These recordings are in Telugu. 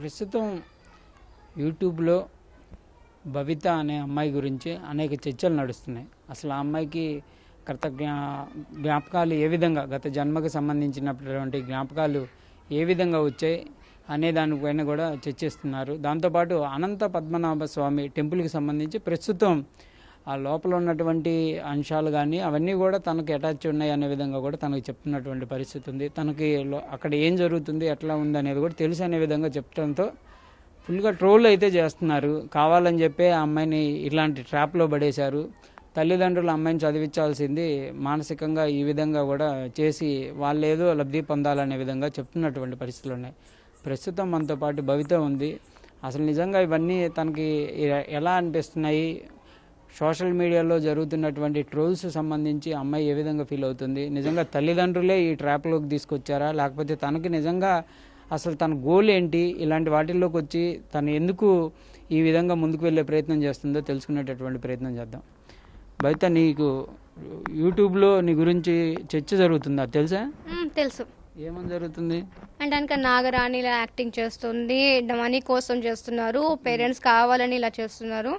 ప్రస్తుతం యూట్యూబ్లో భవిత అనే అమ్మాయి గురించి అనేక చర్చలు నడుస్తున్నాయి. అసలు ఆ అమ్మాయికి గత జ్ఞాపకాలు ఏ విధంగా, గత జన్మకు సంబంధించినటువంటి జ్ఞాపకాలు ఏ విధంగా వచ్చాయి అనే దానిపైన కూడా చర్చిస్తున్నారు. దాంతోపాటు అనంత పద్మనాభ స్వామి టెంపుల్కి సంబంధించి ప్రస్తుతం ఆ లోపల ఉన్నటువంటి అంశాలు కానీ అవన్నీ కూడా తనకు అటాచ్ ఉన్నాయి అనే విధంగా కూడా తనకు చెప్తున్నటువంటి పరిస్థితి ఉంది. తనకి అక్కడ ఏం జరుగుతుంది, ఎట్లా ఉంది అనేది కూడా తెలుసు అనే విధంగా చెప్పడంతో ఫుల్గా ట్రోల్ అయితే చేస్తున్నారు. కావాలని చెప్పి ఆ అమ్మాయిని ఇలాంటి ట్రాప్లో పడేశారు. తల్లిదండ్రులు అమ్మాయిని చదివించాల్సింది మానసికంగా ఈ విధంగా కూడా చేసి వాళ్ళేదో లబ్ధి పొందాలనే విధంగా చెప్తున్నటువంటి పరిస్థితులు ఉన్నాయి. ప్రస్తుతం మనతో పాటు భవిత ఉంది. అసలు నిజంగా ఇవన్నీ తనకి ఎలా అనిపిస్తున్నాయి, సోషల్ మీడియాలో జరుగుతున్నటువంటి ట్రోల్స్ సంబంధించి అమ్మాయి ఏ విధంగా ఫీల్ అవుతుంది, నిజంగా తల్లిదండ్రులే ఈ ట్రాప్లోకి తీసుకొచ్చారా, లేకపోతే తనకి నిజంగా అసలు తన గోల్ ఏంటి, ఇలాంటి వాటిల్లోకి వచ్చి తను ఎందుకు ఈ విధంగా ముందుకు వెళ్ళే ప్రయత్నం చేస్తుందో తెలుసుకునేటటువంటి ప్రయత్నం చేద్దాం. భవిత, నీకు యూట్యూబ్లో నీ గురించి చర్చ జరుగుతుందా తెలుసా? తెలుసు. ఏమని జరుగుతుంది అంటే కనుక నాగరాణి ఇలా యాక్టింగ్ చేస్తుంది, మనీ కోసం చేస్తున్నారు, పేరెంట్స్ కావాలని ఇలా చేస్తున్నారు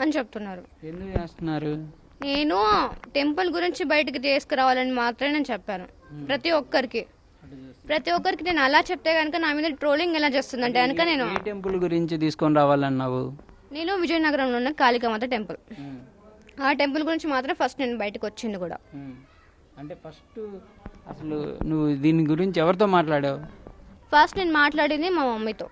అని చెప్తున్నారు. ఎందుకు చేస్తున్నారు? నేను టెంపుల్ గురించి బయటకు తీసుకురావాలని మాత్రమే నేను చెప్పాను. ప్రతి ఒక్కరికి నేను అలా చెప్తే కనుక నా మీద ట్రోలింగ్ ఎలా చేస్తుంది అంటే కనుక నేను టెంపుల్ గురించి తీసుకొని రావాలన్నావు. నేను విజయనగరంలో ఉన్న కాళికామాత టెంపుల్, ఆ టెంపుల్ గురించి మాత్రం ఫస్ట్ నేను బయటకు వచ్చింది కూడా. అంటే ఫస్ట్ అసలు నువ్వు దీని గురించి ఎవరితో మాట్లాడావు? ఫస్ట్ నేను మాట్లాడింది మా మమ్మీతో.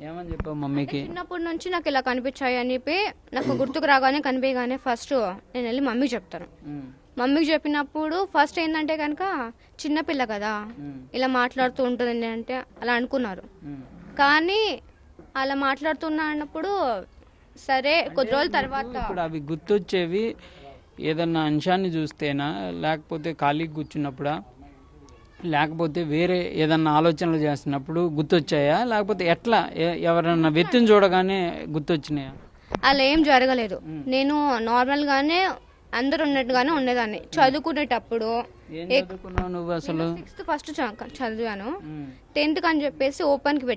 ఏమని చెప్పావు మమ్మీకి? చిన్నప్పటి నుంచి నాకు ఇలా కనిపించాయి అని చెప్పి నాకు గుర్తుకు రాగానే కనిపించగానే ఫస్ట్ నేను వెళ్ళి మమ్మీకి చెప్తాను. మమ్మీకి చెప్పినప్పుడు ఫస్ట్ ఏంటంటే కనుక చిన్నపిల్ల కదా ఇలా మాట్లాడుతూ ఉంటుంది అంటే అలా అనుకున్నారు. కానీ అలా మాట్లాడుతున్నా అన్నప్పుడు సరే కొద్ది రోజుల తర్వాత ఇప్పుడు అవి గుర్తొచ్చేవి ఏదన్నా అంశాన్ని చూస్తేనా, లేకపోతే ఖాళీకి కూర్చున్నప్పుడా, లేకపోతే వేరే ఏదన్నా ఆలోచనలు చేస్తున్నప్పుడు గుర్తొచ్చాయా, లేకపోతే ఎట్లా ఎవరన్నా వ్యక్తిని చూడగానే గుర్తొచ్చినాయా? అలా ఏం జరగలేదు. నేను నార్మల్ గానే అందరు ఉన్నట్టుగానే ఉండేదాన్ని. చదువుకునేటప్పుడు నువ్వు అసలు 6th ఫస్ట్ చదివాను, 10th అని చెప్పేసి ఓపెన్ కి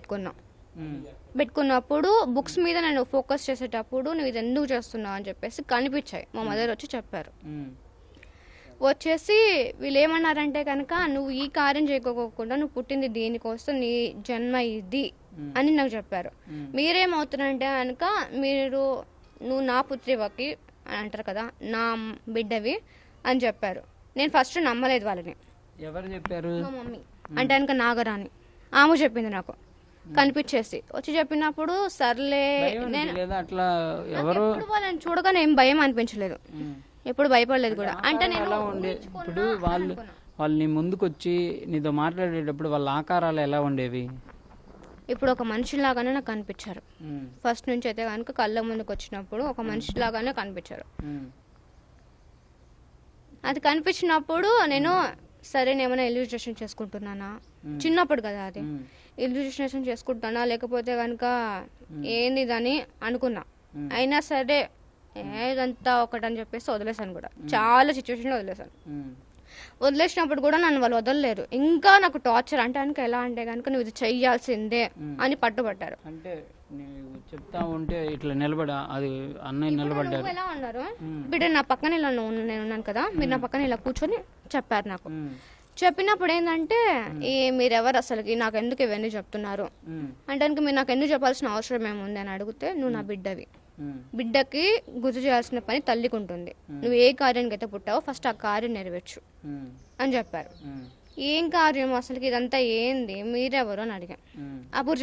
పెట్టుకున్నప్పుడు బుక్స్ మీద నేను ఫోకస్ చేసేటప్పుడు నువ్వు ఇది ఎందుకు చేస్తున్నావు అని చెప్పేసి కనిపించాయి. మా మదర్ వచ్చి చెప్పారు. వచ్చేసి వీళ్ళు ఏమన్నారంటే కనుక నువ్వు ఈ కార్యం చేయకోకుండా నువ్వు పుట్టింది దీనికోసం, నీ జన్మ ఇది అని నాకు చెప్పారు. మీరేమవుతున్నారంటే కనుక నువ్వు నా పుత్రివకి అని అంటారు కదా, నా బిడ్డవి అని చెప్పారు. నేను ఫస్ట్ నమ్మలేదు వాళ్ళని. ఎవరు చెప్పారు? మా మమ్మీ అంటే కనుక నాగరాణి, ఆమె చెప్పింది నాకు కనిపించేసి వచ్చి చెప్పినప్పుడు సర్లే. నేను వాళ్ళని చూడగానే ఏం భయం అనిపించలేదు, ఎప్పుడు భయపడలేదు కూడా. అంటే నేను ఇప్పుడు వాళ్ళని ముందుకొచ్చి నీతో మాట్లాడేటప్పుడు వాళ్ళ ఆకారాలు ఎలా ఉండేవి? ఇప్పుడు ఒక మనిషిలాగానే నాకు కనిపించారు. ఫస్ట్ నుంచి అయితే కనుక కళ్ళ ముందుకు వచ్చినప్పుడు ఒక మనిషిలాగానే కనిపించారు. అది కనిపించినప్పుడు నేను సరే ఏమైనా ఇల్యూస్ట్రేషన్ చేసుకుంటున్నానా, చిన్నప్పుడు కదా అది, ఇల్యూస్ట్రేషన్ చేసుకుంటానా లేకపోతే కనుక ఏంది అని అనుకున్నా. అయినా సరే ఏదంతా ఒకటని చెప్పేసి వదిలేసాను కూడా. చాలా సిచ్యువేషన్లో వదిలేసాను. వదిలేసినప్పుడు కూడా నన్ను వాళ్ళు వదలలేరు. ఇంకా నాకు టార్చర్ అంటే కనుక ఎలా అంటే కనుక నువ్వు ఇది చెయ్యాల్సిందే అని పట్టుబట్టారు. అంటే చెప్తా ఉంటే ఇట్లా నిలబడా, అది అన్నయ్య నిలబడ్డారు. ఎలా ఉన్నారు బిడ్డ నా పక్కన ఇలా నేను ఉన్నాను కదా, మీరు నా పక్కన ఇలా కూర్చొని చెప్పారు నాకు. చెప్పినప్పుడు ఏంటంటే మీరెవరు అసలుకి, నాకు ఎందుకు ఇవన్నీ చెప్తున్నారు అంటే మీరు నాకు ఎందుకు చెప్పాల్సిన అవసరం ఏముంది అని అడిగితే, నువ్వు నా బిడ్డవి, బిడ్డకి గుర్తు చేయాల్సిన పని తల్లికి ఉంటుంది, నువ్వు ఏ కార్యానికి అయితే పుట్టావో ఫస్ట్ ఆ కార్యం నెరవేర్చు అని చెప్పారు. ఏం కార్యం అసలుకి, ఇదంతా ఏంది, మీరెవరు అని అడిగా. అప్పుడు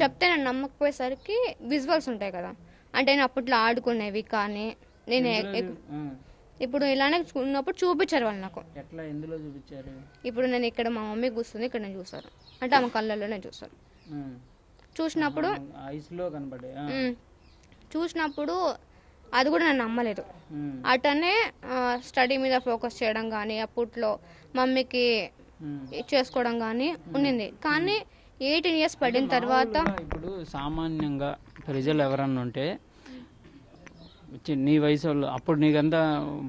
చెప్తే నేను నమ్మకపోయేసరికి విజువల్స్ ఉంటాయి కదా, అంటే నేను అప్పట్లో ఆడుకునేవి కానీ నేను ఇప్పుడు ఇలానే ఉన్నప్పుడు చూపించారు వాళ్ళు నాకు. ఇప్పుడు నేను ఇక్కడ మా మమ్మీ కూర్చుంది, ఇక్కడ నేను చూసాను అంటే ఆమె కళ్ళల్లోనే చూసాను. చూసినప్పుడు అది కూడా నేను నమ్మలేదు. అటనే స్టడీ మీద ఫోకస్ చేయడం కానీ అప్పట్లో మమ్మీకి చేసుకోవడం కానీ ఉండింది. కానీ 18 years పడిన తర్వాత ఇప్పుడు సామాన్యంగా ప్రజలు ఎవరన్నా ఉంటే నీ వయసు వాళ్ళు, అప్పుడు నీకంతా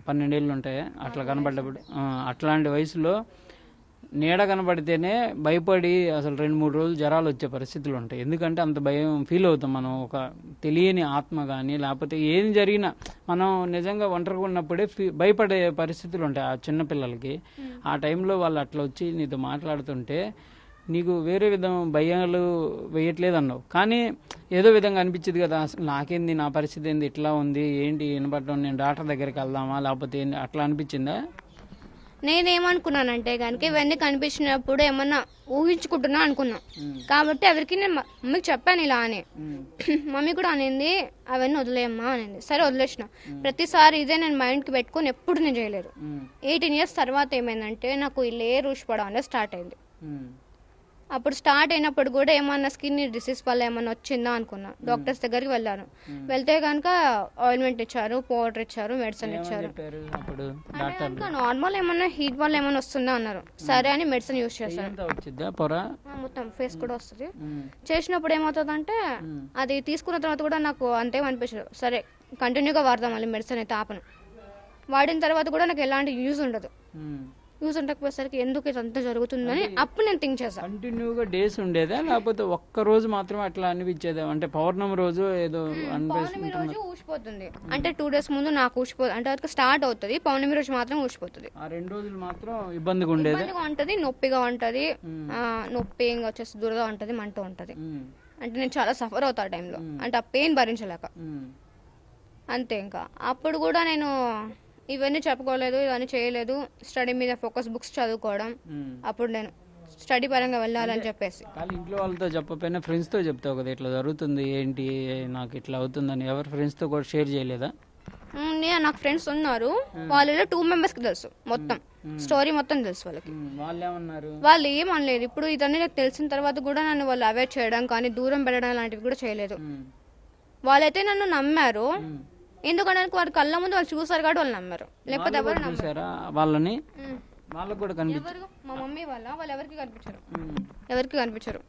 12 ఏళ్ళు ఉంటాయి అట్లా కనబడ్డప్పుడు, అట్లాంటి వయసులో నీడ కనబడితేనే భయపడి అసలు 2-3 రోజులు జ్వరాలు వచ్చే పరిస్థితులు ఉంటాయి. ఎందుకంటే అంత భయం ఫీల్ అవుతాం మనం. ఒక తెలియని ఆత్మ కానీ లేకపోతే ఏం జరిగినా మనం నిజంగా ఒంటరిగా ఉన్నప్పుడే భయపడే పరిస్థితులు ఉంటాయి ఆ చిన్నపిల్లలకి. ఆ టైంలో వాళ్ళు అట్లా వచ్చి నీతో మాట్లాడుతుంటే నీకు వేరే విధం భయాలు వేయట్లేదు అన్నావు, కానీ ఏదో విధంగా అనిపించింది కదా, అసలు నాకేంది, నా పరిస్థితి ఏంది, ఇట్లా ఉంది, ఏంటి వినపడటం, నేను డాక్టర్ దగ్గరికి వెళ్దామా లేకపోతే ఏంది, అట్లా అనిపించిందా? నేనేమనుకున్నానంటే కనుక ఇవన్నీ కనిపించినప్పుడు ఏమన్నా ఊహించుకుంటున్నా అనుకున్నా. కాబట్టి ఎవరికి నేను మమ్మీకి చెప్పాను ఇలా అని. మమ్మీ కూడా అనింది అవన్నీ వదిలేయమ్మా అనింది. సరే వదిలేసిన. ప్రతిసారి ఇదే నేను మైండ్కి పెట్టుకుని ఎప్పుడు నేను చేయలేదు. 18 years తర్వాత ఏమైందంటే నాకు ఈ లేయర్ ఊసిపోవడం అనేది స్టార్ట్ అయింది. అప్పుడు స్టార్ట్ అయినప్పుడు కూడా ఏమన్నా స్కిన్ డిసీజ్ వల్ల ఏమన్నా వచ్చిందా అనుకున్నా. డాక్టర్స్ దగ్గరికి వెళ్ళాను. వెళ్తే కనుక ఆయింట్మెంట్ ఇచ్చారు, పౌడర్ ఇచ్చారు, మెడిసిన్ ఇచ్చారు. అంటే నార్మల్ ఏమన్నా హీట్ వల్ల ఏమన్నా వస్తుందా అన్నారు. సరే అని మెడిసిన్ యూజ్ చేశాను. మొత్తం ఫేస్ కూడా వస్తుంది. చేసినప్పుడు ఏమవుతుందంటే అది తీసుకున్న తర్వాత కూడా నాకు అంతేం అనిపించదు. సరే కంటిన్యూగా వాడదాం మళ్ళీ మెడిసిన్ అయితే ఆపను. వాడిన తర్వాత కూడా నాకు ఎలాంటి యూజ్ ఉండదు. యూజ్ ఉండకపోయేసరికి ఎందుకు ఇదంతా జరుగుతుందని అప్పుడు నేను థింక్ చేశాను. కంటిన్యూగా డేస్ ఉండేదా లేకపోతే ఒక్క రోజు మాత్రమే అట్లా అనిపించేదా? అంటే పౌర్ణమి రోజు ఏదో పౌర్ణమి రోజు ఊసిపోతుంది. అంటే 2 days ముందు నాకు ఊసిపోతుంది. అంటే వరకు స్టార్ట్ అవుతుంది, పౌర్ణమి రోజు మాత్రం ఊసిపోతుంది. ఆ 2 రోజులు మాత్రం ఇబ్బందిగా ఉండేది. ఉంటది, నొప్పిగా ఉంటది, నొప్పి ఇంకా వచ్చేసి దురద ఉంటది, మంట ఉంటది. అంటే నేను చాలా సఫర్ అవుతా ఆ టైంలో. అంటే ఆ పెయిన్ భరించలేక అంతే. ఇంకా అప్పుడు కూడా నేను ఇవన్నీ చెప్పుకోలేదు, ఇవన్నీ చేయలేదు. స్టడీ మీద ఫోకస్, బుక్స్ చదువుకోవడం. అప్పుడు నేను స్టడీ పరంగా వెళ్ళాలని చెప్పేసి ఇంట్లో వాళ్ళతో చెప్పకపోయినా ఫ్రెండ్స్ తో చెప్తావు కదా, ఇట్లా జరుగుతుంది ఏంటి, నాకు ఇట్లా అవుతుందని. ఎవరు ఫ్రెండ్స్ తో కూడా షేర్ చేయలేదా? నాకు ఫ్రెండ్స్ ఉన్నారు. వాళ్ళలో 2 members కి తెలుసు మొత్తం స్టోరీ మొత్తం తెలుసు వాళ్ళకి. వాళ్ళు ఏమనలేదు. ఇప్పుడు ఇదన్నీ నాకు తెలిసిన తర్వాత కూడా నన్ను వాళ్ళు అవాయిడ్ చేయడం కానీ దూరం పెట్టడం లాంటివి కూడా చేయలేదు. వాళ్ళైతే నన్ను నమ్మారు. ఎందుకంటే వారి కళ్ళ ముందు వాళ్ళు చూసారు కాబట్టి వాళ్ళు నమ్మారు. లేకపోతే ఎవరు నమ్మారా వాళ్ళని? వాళ్ళకి కూడా కనిపించారు. మా మమ్మీ వాళ్ళు ఎవరికి కనిపించారు, ఎవరికి కనిపించారు.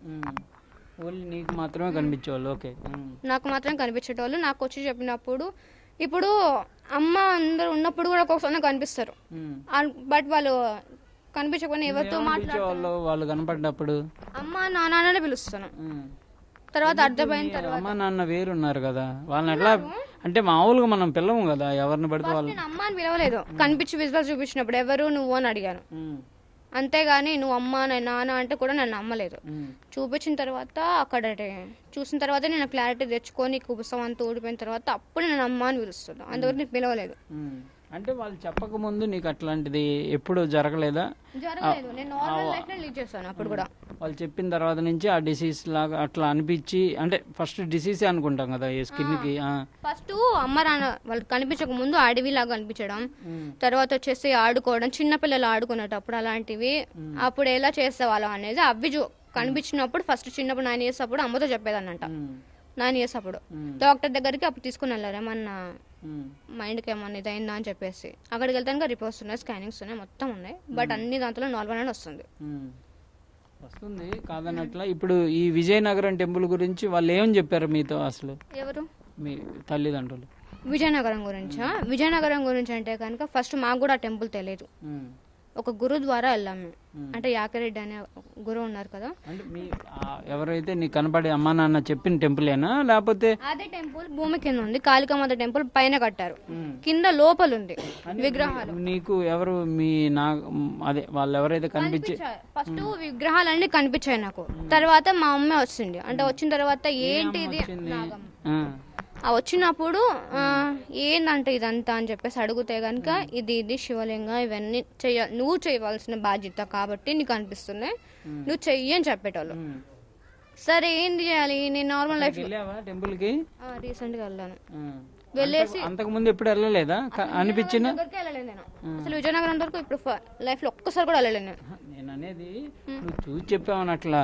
నీకు మాత్రమే కనిపించేవాళ్ళు. ఓకే, నాకు మాత్రమే కనిపించేటోళ్ళు. నాకు వచ్చి చెప్పినప్పుడు ఇప్పుడు అమ్మ అందరు ఉన్నప్పుడు కూడా ఒక్కొక్కసారి కనిపిస్తారు. బట్ వాళ్ళు కనిపించకపోయినా ఎవరితో మాట్లాడేవాళ్ళు. వాళ్ళు కనపడ్డప్పుడు అమ్మ నాన్ననే పిలుస్తాను. తర్వాత అర్థమైన తర్వాత అమ్మ నాన్న వేరున్నారు కదా, వాళ్ళని ఎట్లా అంటే మామూలుగా మనం పిల్లము కదా, ఎవరిని పడితే వాళ్ళు. నేను అమ్మ అని పిలవలేదు. కనిపించి విజువల్ చూపించినప్పుడు ఎవరు నువ్వు అని అడిగాను. అంతేగాని నువ్వు అమ్మ నాన్న అంటే కూడా నన్ను నమ్మలేదు. చూపించిన తర్వాత అక్కడ చూసిన తర్వాత నేను క్లారిటీ తెచ్చుకొని కుబుసం అంతా ఊడిపోయిన తర్వాత అప్పుడు నేను అమ్మ అని పిలుస్తున్నాను. అందువరకు నేను పిలవలేదు. అంటే వాళ్ళు చెప్పక ముందు నీకు అట్లాంటిది ఎప్పుడు జరగలేదా? జరగలేదు. నేను నార్మల్ లైఫ్ నే లీడ్ చేశాను. అప్పుడు కూడా వాళ్ళు చెప్పిన తర్వాత నుంచి ఆ డిసీజ్ లాగా అట్లా అనిపించి, అంటే ఫస్ట్ డిసీజ్ అనుకుంటాం కదా ఈ స్కిన్ కి. ఫస్ట్ అమ్మ నాన్న వాళ్ళు కనిపించక ముందు అడవి లాగా అనిపించడం, తర్వాత వచ్చేసి ఆడుకోవడం, చిన్నపిల్లలు ఆడుకునేటప్పుడు అలాంటివి. అప్పుడు ఎలా చేసేవాళ్ళం అనేది అవి కనిపించినప్పుడు ఫస్ట్ చిన్నప్పుడు 9 years అప్పుడు అమ్మతో చెప్పేదాన్నంట. 9 years అప్పుడు డాక్టర్ దగ్గరికి అప్పుడు తీసుకుని వెళ్ళారు. ఏమన్నా మైండ్కి ఏమన్నా ఇదైందా అని చెప్పేసి. అక్కడికి వెళ్తాను రిపోర్ట్స్ ఉన్నాయి, స్కానింగ్స్ ఉన్నాయి, మొత్తం ఉన్నాయి. బట్ అన్ని దాంట్లో నార్మల్ అని వస్తుంది కాదన్నట్ల. ఇప్పుడు ఈ విజయనగరం టెంపుల్ గురించి వాళ్ళు ఏమని చెప్పారు మీతో? అసలు ఎవరు మీ తల్లిదండ్రులు? విజయనగరం గురించా? విజయనగరం గురించి అంటే కనుక ఫస్ట్ మాకు కూడా టెంపుల్ తెలియదు. ఒక గురు ద్వారా వెళ్ళాము. అంటే యాకరెడ్డి అనే గురువు ఉన్నారు కదా. అంటే మీ ఎవరైతే నీకు కనపడే అమ్మా నాన్న చెప్పిన టెంపులేనా లేకపోతే? అదే టెంపుల్ భూమి కింద ఉంది. కాళికామాత టెంపుల్ పైన కట్టారు, కింద లోపల ఉంది విగ్రహాలు. నీకు ఎవరు మీ అదే వాళ్ళు ఎవరైతే కనిపించే ఫస్ట్ విగ్రహాలన్నీ కనిపించాయి నాకు. తర్వాత మా అమ్మ వచ్చింది. అంటే వచ్చిన తర్వాత ఏంటి ఇది వచ్చినప్పుడు ఏందంటే ఇదంతా అని చెప్పేసి అడిగితే గనుక ఇది శివలింగ, ఇవన్నీ నువ్వు చేయవలసిన బాధ్యత కాబట్టి నీకు అనిపిస్తుంది, నువ్వు చెయ్యి అని చెప్పేటోళ్ళు. సరే ఏంటి చేయాలి? నేను నార్మల్ లైఫ్ టెంపుల్ కి రీసెంట్ గా వెళ్ళాను. వెళ్ళేసి అంతకు ముందు ఎప్పుడు వెళ్ళలేదా? అనిపించిన వెళ్ళలేదు నేను అసలు. విజయనగరం వరకు ఇప్పుడు లైఫ్ లో ఒక్కసారి కూడా వెళ్ళలేదు నేను అనేది. నువ్వు చూసి చెప్పావని అట్లా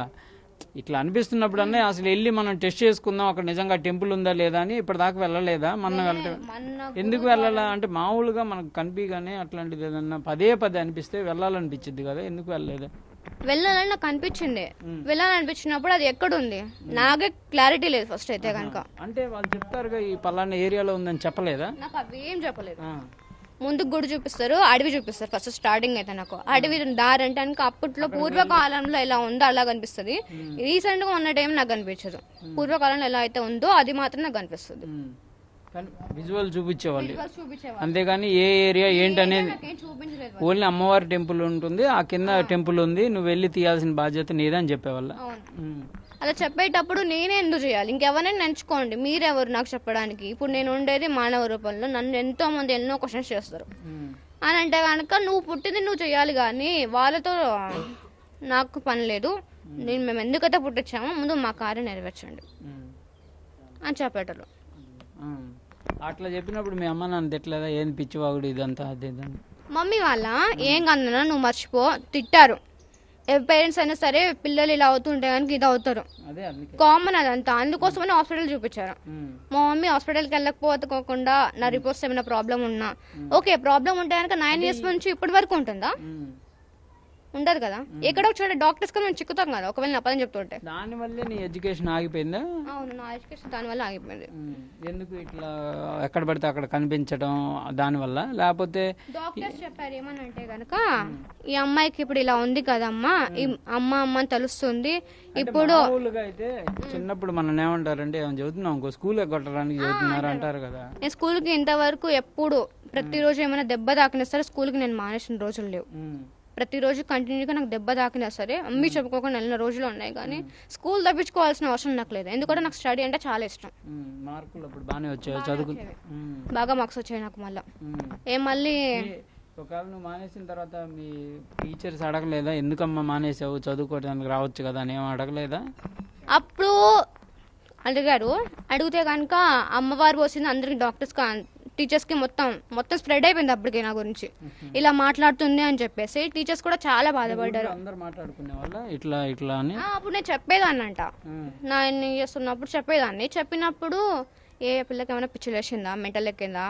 ఇట్లా అనిపిస్తున్నప్పుడు అన్నీ అసలు వెళ్ళి మనం టెస్ట్ చేసుకుందాం అక్కడ నిజంగా టెంపుల్ ఉందా లేదా అని ఇప్పటిదాకా వెళ్ళలేదా? ఎందుకు వెళ్ళాలా అంటే మామూలుగా మనకు కనిపించగానే అట్లాంటిది ఏదన్నా పదే అనిపిస్తే వెళ్ళాలనిపించింది కదా, ఎందుకు వెళ్ళలేదా? వెళ్ళాలని నాకు అనిపించింది. వెళ్ళాలనిపించినప్పుడు అది ఎక్కడుంది నాకే క్లారిటీ లేదు ఫస్ట్ అయితే కనుక. అంటే వాళ్ళు చెప్తారుగా ఈ పలానా ఏరియాలో ఉందని చెప్పలేదా? నాకు అవి ఏం చెప్పలేదు. ముందుకు గుడి చూపిస్తారు, అడవి చూపిస్తారు. ఫస్ట్ స్టార్టింగ్ అయితే నాకు అడవి దారి అంటే కనుక అప్పట్లో పూర్వకాలంలో ఎలా ఉందో అలా కనిపిస్తుంది. రీసెంట్ గా ఉన్న టైం నాకు కనిపించదు. పూర్వకాలంలో ఎలా అయితే ఉందో అది మాత్రం నాకు కనిపిస్తుంది. విజువల్ చూపించేవాళ్ళు, అంతేగాని ఏ ఏరియా ఏంటనేది. ఓన్లీ అమ్మవారి టెంపుల్ ఉంటుంది, ఆ కింద టెంపుల్ ఉంది, నువ్వు వెళ్ళి తీయాల్సిన బాధ్యత నీదని చెప్పేవాళ్ళ. అలా చెప్పేటప్పుడు నేనే ఎందుకు చేయాలి? ఇంకెవరైనా nenచుకోండి, మీరెవరు నాకు చెప్పడానికి? ఇప్పుడు నేను ఉండేది మానవ రూపంలో, నన్ను ఎంతో మంది ఎన్నో క్వశ్చన్స్ చేస్తారు అని అంటే కనుక నువ్వు పుట్టింది నువ్వు చేయాలి, కానీ వాళ్ళతో నాకు పని లేదు. మేము ఎందుకైతే పుట్టించామో ముందు మా కార్యం నెరవేర్చండి అని చెప్పేటప్పుడు. అట్లా చెప్పినప్పుడు మీ అమ్మ నాన్న తిట్టలేదా? ఏం పిచ్చివాగుడు ఇదంతా అదే? మమ్మీ వాళ్ళ ఏం కన్నా నువ్వు మర్చిపో తిట్టారు. పేరెంట్స్ అయినా సరే పిల్లలు ఇలా అవుతుంటే కనుక ఇది అవుతారు, కామన్ అదంతా. అందుకోసమని హాస్పిటల్ చూపించారు. మా మమ్మీ హాస్పిటల్కి వెళ్ళకపోకుండా నా రిపోర్ట్స్ ఏమైనా ప్రాబ్లం ఉన్నా ఓకే, ప్రాబ్లం ఉంటే కనుక 9 years నుంచి ఇప్పటి వరకు ఉంటుందా? ఉండదు కదా. ఎక్కడో చోట డాక్టర్స్ కి మేము చిక్కుతాం కదా ఒకవేళ నా పని చెప్తుంటే. దాని వల్లే నీ ఎడ్యుకేషన్ ఆగిపోయిందా? అవును, నా ఎడ్యుకేషన్ దాని వల్ల ఆగిపోయింది. ఎందుకు ఇట్లా ఎక్కడ పడితే అక్కడ కనిపించడం దాని వల్ల? లేకపోతే డాక్టర్స్ చెప్పారు ఏమనంటే గనక ఈ అమ్మాయికి ఇప్పుడు ఇలా ఉంది కదమ్మా, ఈ అమ్మ అని తెలుస్తుంది. ఇప్పుడు అయితే చిన్నప్పుడు మనం ఏమంటారంటే ఏమైనా చదువుతున్నాం ఇంకో స్కూల్ ఎగ్గొట్టడానికి చదువుతున్నారు అంటారు కదా. నేను స్కూల్ కి ఇంతవరకు ఎప్పుడు ప్రతిరోజు ఏమైనా దెబ్బ తాకినా సరే స్కూల్ కి నేను మానేసిన రోజులు లేవు. ప్రతిరోజు కంటిన్యూగా నాకు దెబ్బ తాకినా సరే అమ్మి చెప్పుకోకుండా వెళ్ళిన రోజులు ఉన్నాయి, కానీ స్కూల్ తప్పించుకోవాల్సిన అవసరం నాకు లేదు. ఎందుకంటే నాకు స్టడీ అంటే చాలా ఇష్టం. మార్కులు అప్పుడు బాగానే వచ్చాయి, చదువు బాగా మార్క్స్ వచ్చాయి నాకు. మళ్ళీ ఒకవేళ నువ్వు మానేసిన తర్వాత మీ టీచర్స్ అడగలేదా ఎందుకమ్మా మానేసావు, చదువుకోవడానికి రావచ్చు కదా అని ఏం అడగలేదా? అప్పుడు అడిగారు. అడిగితే కనుక అమ్మవారు పోసింది అందరికి, డాక్టర్స్ టీచర్స్ కి మొత్తం స్ప్రెడ్ అయిపోయింది అప్పటికే నా గురించి ఇలా మాట్లాడుతుంది అని చెప్పేసి. టీచర్స్ కూడా చాలా బాధపడ్డారు. ఇట్లా అని అప్పుడు నేను చెప్పేదాన్ని అంట, నా ఎన్ని చేస్తున్నప్పుడు చెప్పేదాన్ని. చెప్పినప్పుడు ఏ పిల్లకి ఏమైనా పిచ్చి లేచిందా, మెంటల్ ఎక్కిందా,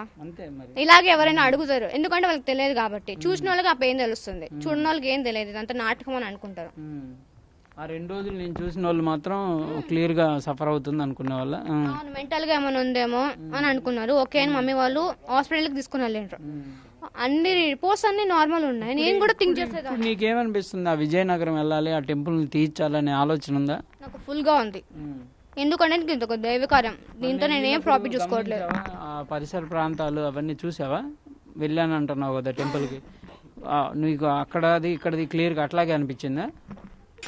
ఇలాగే ఎవరైనా అడుగుతారు. ఎందుకంటే వాళ్ళకి తెలియదు కాబట్టి. చూసిన వాళ్ళకి ఆ పెయిన్ తెలుస్తుంది, చూడని వాళ్ళకి ఏం తెలియదు, ఇదంతా నాటకం అని అనుకుంటారు. ఆ 2 రోజులు నేను చూసిన వాళ్ళు మాత్రం క్లియర్ గా సఫర్ అవుతుంది అనుకునే వాళ్ళ. మెంటల్ గా ఏమైనా ఉందేమో అని అనుకున్నారు. ఓకే అని మమ్మీ వాళ్ళు హాస్పిటల్ కి తీసుకుని వెళ్ళారు. అన్ని రిపోర్ట్స్ అన్ని నార్మల్ ఉన్నాయి. నేను కూడా థింక్ చేసేది. నీకేమనిపిస్తుంది? ఆ విజయనగరం వెళ్ళాలి, ఆ టెంపుల్ తీర్చాలనే ఆలోచన ఉందా? నాకు ఫుల్ గా ఉంది. ఎందుకంటే ఇది ఒక దైవ కార్యం, దీంతో నేను ఏం ప్రాఫిట్ చూసుకోవట్లేదు. ఆ పరిసర ప్రాంతాలు అవన్నీ చూసావా? వెళ్ళాను అంటున్నావు కదా టెంపుల్ కి, నీకు అక్కడది ఇక్కడది క్లియర్ గా అట్లాగే అనిపించిందా?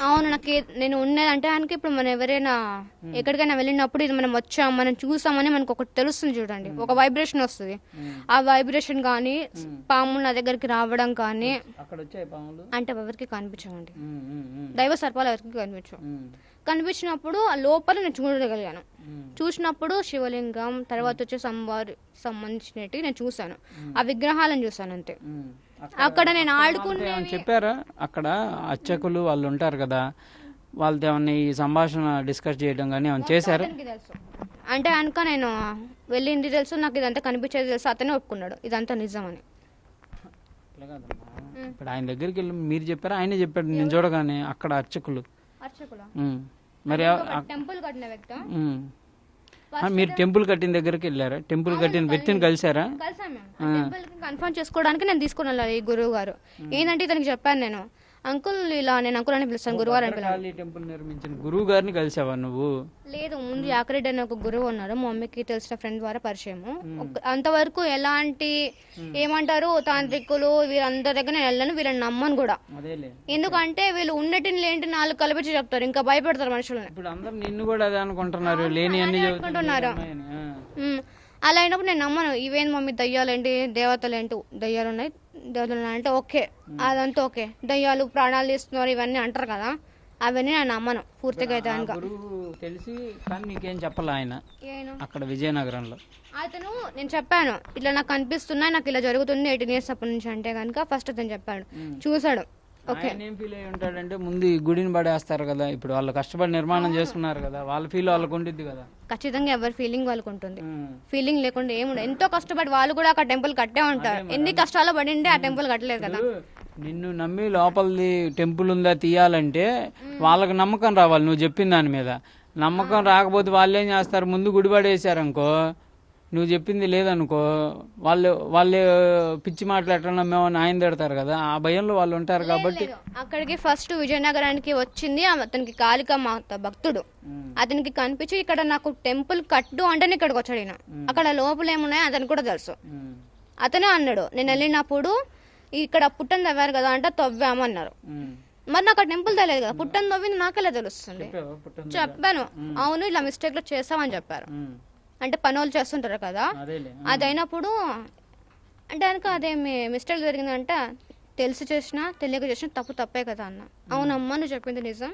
అవును, నాకు నేను ఉన్నదంటే కనుక ఇప్పుడు మనం ఎవరైనా ఎక్కడికైనా వెళ్ళినప్పుడు ఇది మనం వచ్చాం, మనం చూసామని మనకు ఒకటి తెలుస్తుంది చూడండి, ఒక వైబ్రేషన్ వస్తుంది. ఆ వైబ్రేషన్ కానీ పాములు నా దగ్గరికి రావడం కానీ అంటే ఎవరికి కనిపించవండి, దైవ సర్పాలు ఎవరికి కనిపించవు. కనిపించినప్పుడు ఆ లోపల నేను చూడగలిగాను. చూసినప్పుడు శివలింగం, తర్వాత వచ్చేసి అమ్మవారి సంబంధించినవి నేను చూసాను, ఆ విగ్రహాలను చూసాను అంతే. అక్కడ నేను ఆడుకుంటే చెప్పారా? అక్కడ అర్చకులు వాళ్ళు ఉంటారు కదా, వాళ్ళతో ఏమన్నా ఈ సంభాషణ డిస్కస్ చేయడం కానీ ఏమైనా చేశారు? అంటే కనుక నేను వెళ్ళింది తెలుసు, నాకు ఇదంతా కనిపించేది తెలుసు, అతనే ఒప్పుకున్నాడు ఇదంతా నిజమని. ఇప్పుడు ఆయన దగ్గరికి వెళ్ళి మీరు చెప్పారా, ఆయనే చెప్పాడు నేను చూడగానే అక్కడ అర్చకులు? మరి టెంపుల్ కట్టిన వ్యక్తి. మీరు టెంపుల్ కట్టిన దగ్గరికి వెళ్ళారా? టెంపుల్ కట్టిన వ్యక్తిని కలిసారా? కన్ఫర్మ్ చేసుకోవడానికి నేను తీసుకుని వెళ్ళాలి ఈ గురువు గారు. ఏంటంటే ఇతనికి చెప్పాను నేను, అంకుల్ ఇలా నేను అంకుల్ అని పిలుస్తాను, గురువు గారు అని. టెంపుల్ నిర్మించిన గురువు గారిని కలిసావా నువ్వు? లేదు, ముందు యాకరెడ్డి అని ఒక గురువు ఉన్నారు, మా మమ్మీకి తెలిసిన ఫ్రెండ్ ద్వారా పరిచయము. అంతవరకు ఎలాంటి ఏమంటారు తాంత్రికులు వీరందరి దగ్గర నేను వెళ్ళను, వీళ్ళని నమ్మను కూడా. ఎందుకంటే వీళ్ళు ఉన్నటిని లేంటి 4 కలిపించి చెప్తారు, ఇంకా భయపెడతారు మనుషులని. ఇప్పుడు అందరూ నిన్ను కూడా అదే అనుకుంటున్నారు, లేని అన్ని అనుకుంటున్నారు. అలా అయినప్పుడు నేను నమ్మను. ఇవేం మమ్మీ దయ్యాలేంటి, దేవతలు ఏంటి, దయ్యాలు ఉన్నాయి దేవతలు అంటే ఓకే, అదంతా ఓకే. దయ్యాలు ప్రాణాలు తీస్తున్నారు ఇవన్నీ అంటారు కదా, అవన్నీ నేను నమ్మను పూర్తిగా. అయితే తెలిసి కానీ నీకేం చెప్పాలి ఆయన అక్కడ విజయనగరంలో? అతను నేను చెప్పాను ఇట్లా నాకు కనిపిస్తున్నాయి, నాకు ఇలా జరుగుతుంది 18 years అప్పటి నుంచి అంటే కనుక ఫస్ట్ అతను చెప్పాడు, చూసాడు. ఏం ఫీల్ అయ్యి ఉంటాడంటే ముందు ఈ గుడిని పడేస్తారు కదా, ఇప్పుడు వాళ్ళు కష్టపడి నిర్మాణం చేసుకున్నారు కదా, వాళ్ళ ఫీల్ వాళ్ళకు ఉంటుంది కదా. ఖచ్చితంగా ఎవరి ఫీలింగ్ వాళ్ళకు ఉంటుంది, ఫీలింగ్ లేకుండా ఏముండదు. ఎంతో కష్టపడి వాళ్ళు కూడా అక్కడ టెంపుల్ కట్టే ఉంటారు, ఎన్ని కష్టాలు పడింటే ఆ టెంపుల్ కట్టలేదు కదా. నిన్ను నమ్మి లోపలిది టెంపుల్ ఉందా తీయాలంటే వాళ్ళకి నమ్మకం రావాలి, నువ్వు చెప్పిన దాని మీద. నమ్మకం రాకపోతే వాళ్ళు ఏం చేస్తారు, ముందు గుడి పడేసారనుకో నువ్వు చెప్పింది లేదనుకో, వాళ్ళు పిచ్చి మాట్లాడటం మేము ఆయన తిడతారు కదా, ఆ భయంలో వాళ్ళు ఉంటారు కాబట్టి. అక్కడికి ఫస్ట్ విజయనగరానికి వచ్చింది అతనికి కాళికా మాత భక్తుడు. అతనికి కనిపించి ఇక్కడ నాకు టెంపుల్ కట్టు అంటే ఇక్కడికి వచ్చాడు ఈయన. అక్కడ లోపల ఏమున్నాయో అతనికి కూడా తెలుసు. అతనే అన్నాడు, నేను వెళ్ళినప్పుడు ఇక్కడ పుట్టని తవ్వారు కదా అంటే తవ్వామన్నారు. మరి నాకు ఆ టెంపుల్ తెలియదు కదా, పుట్టని తవ్వింది నాకెలా తెలుస్తుంది. చెప్పాను, అవును ఇలా మిస్టేక్ లో చేస్తామని చెప్పారు. అంటే పనులు చేస్తుంటారు కదా, అదైనప్పుడు అంటే కనుక అదేమి మిస్టేక్ జరిగిందంటే తెలిసి చేసినా తెలియక చేసినా తప్పే కదా అన్న. అవునమ్మా నువ్వు చెప్పింది నిజం,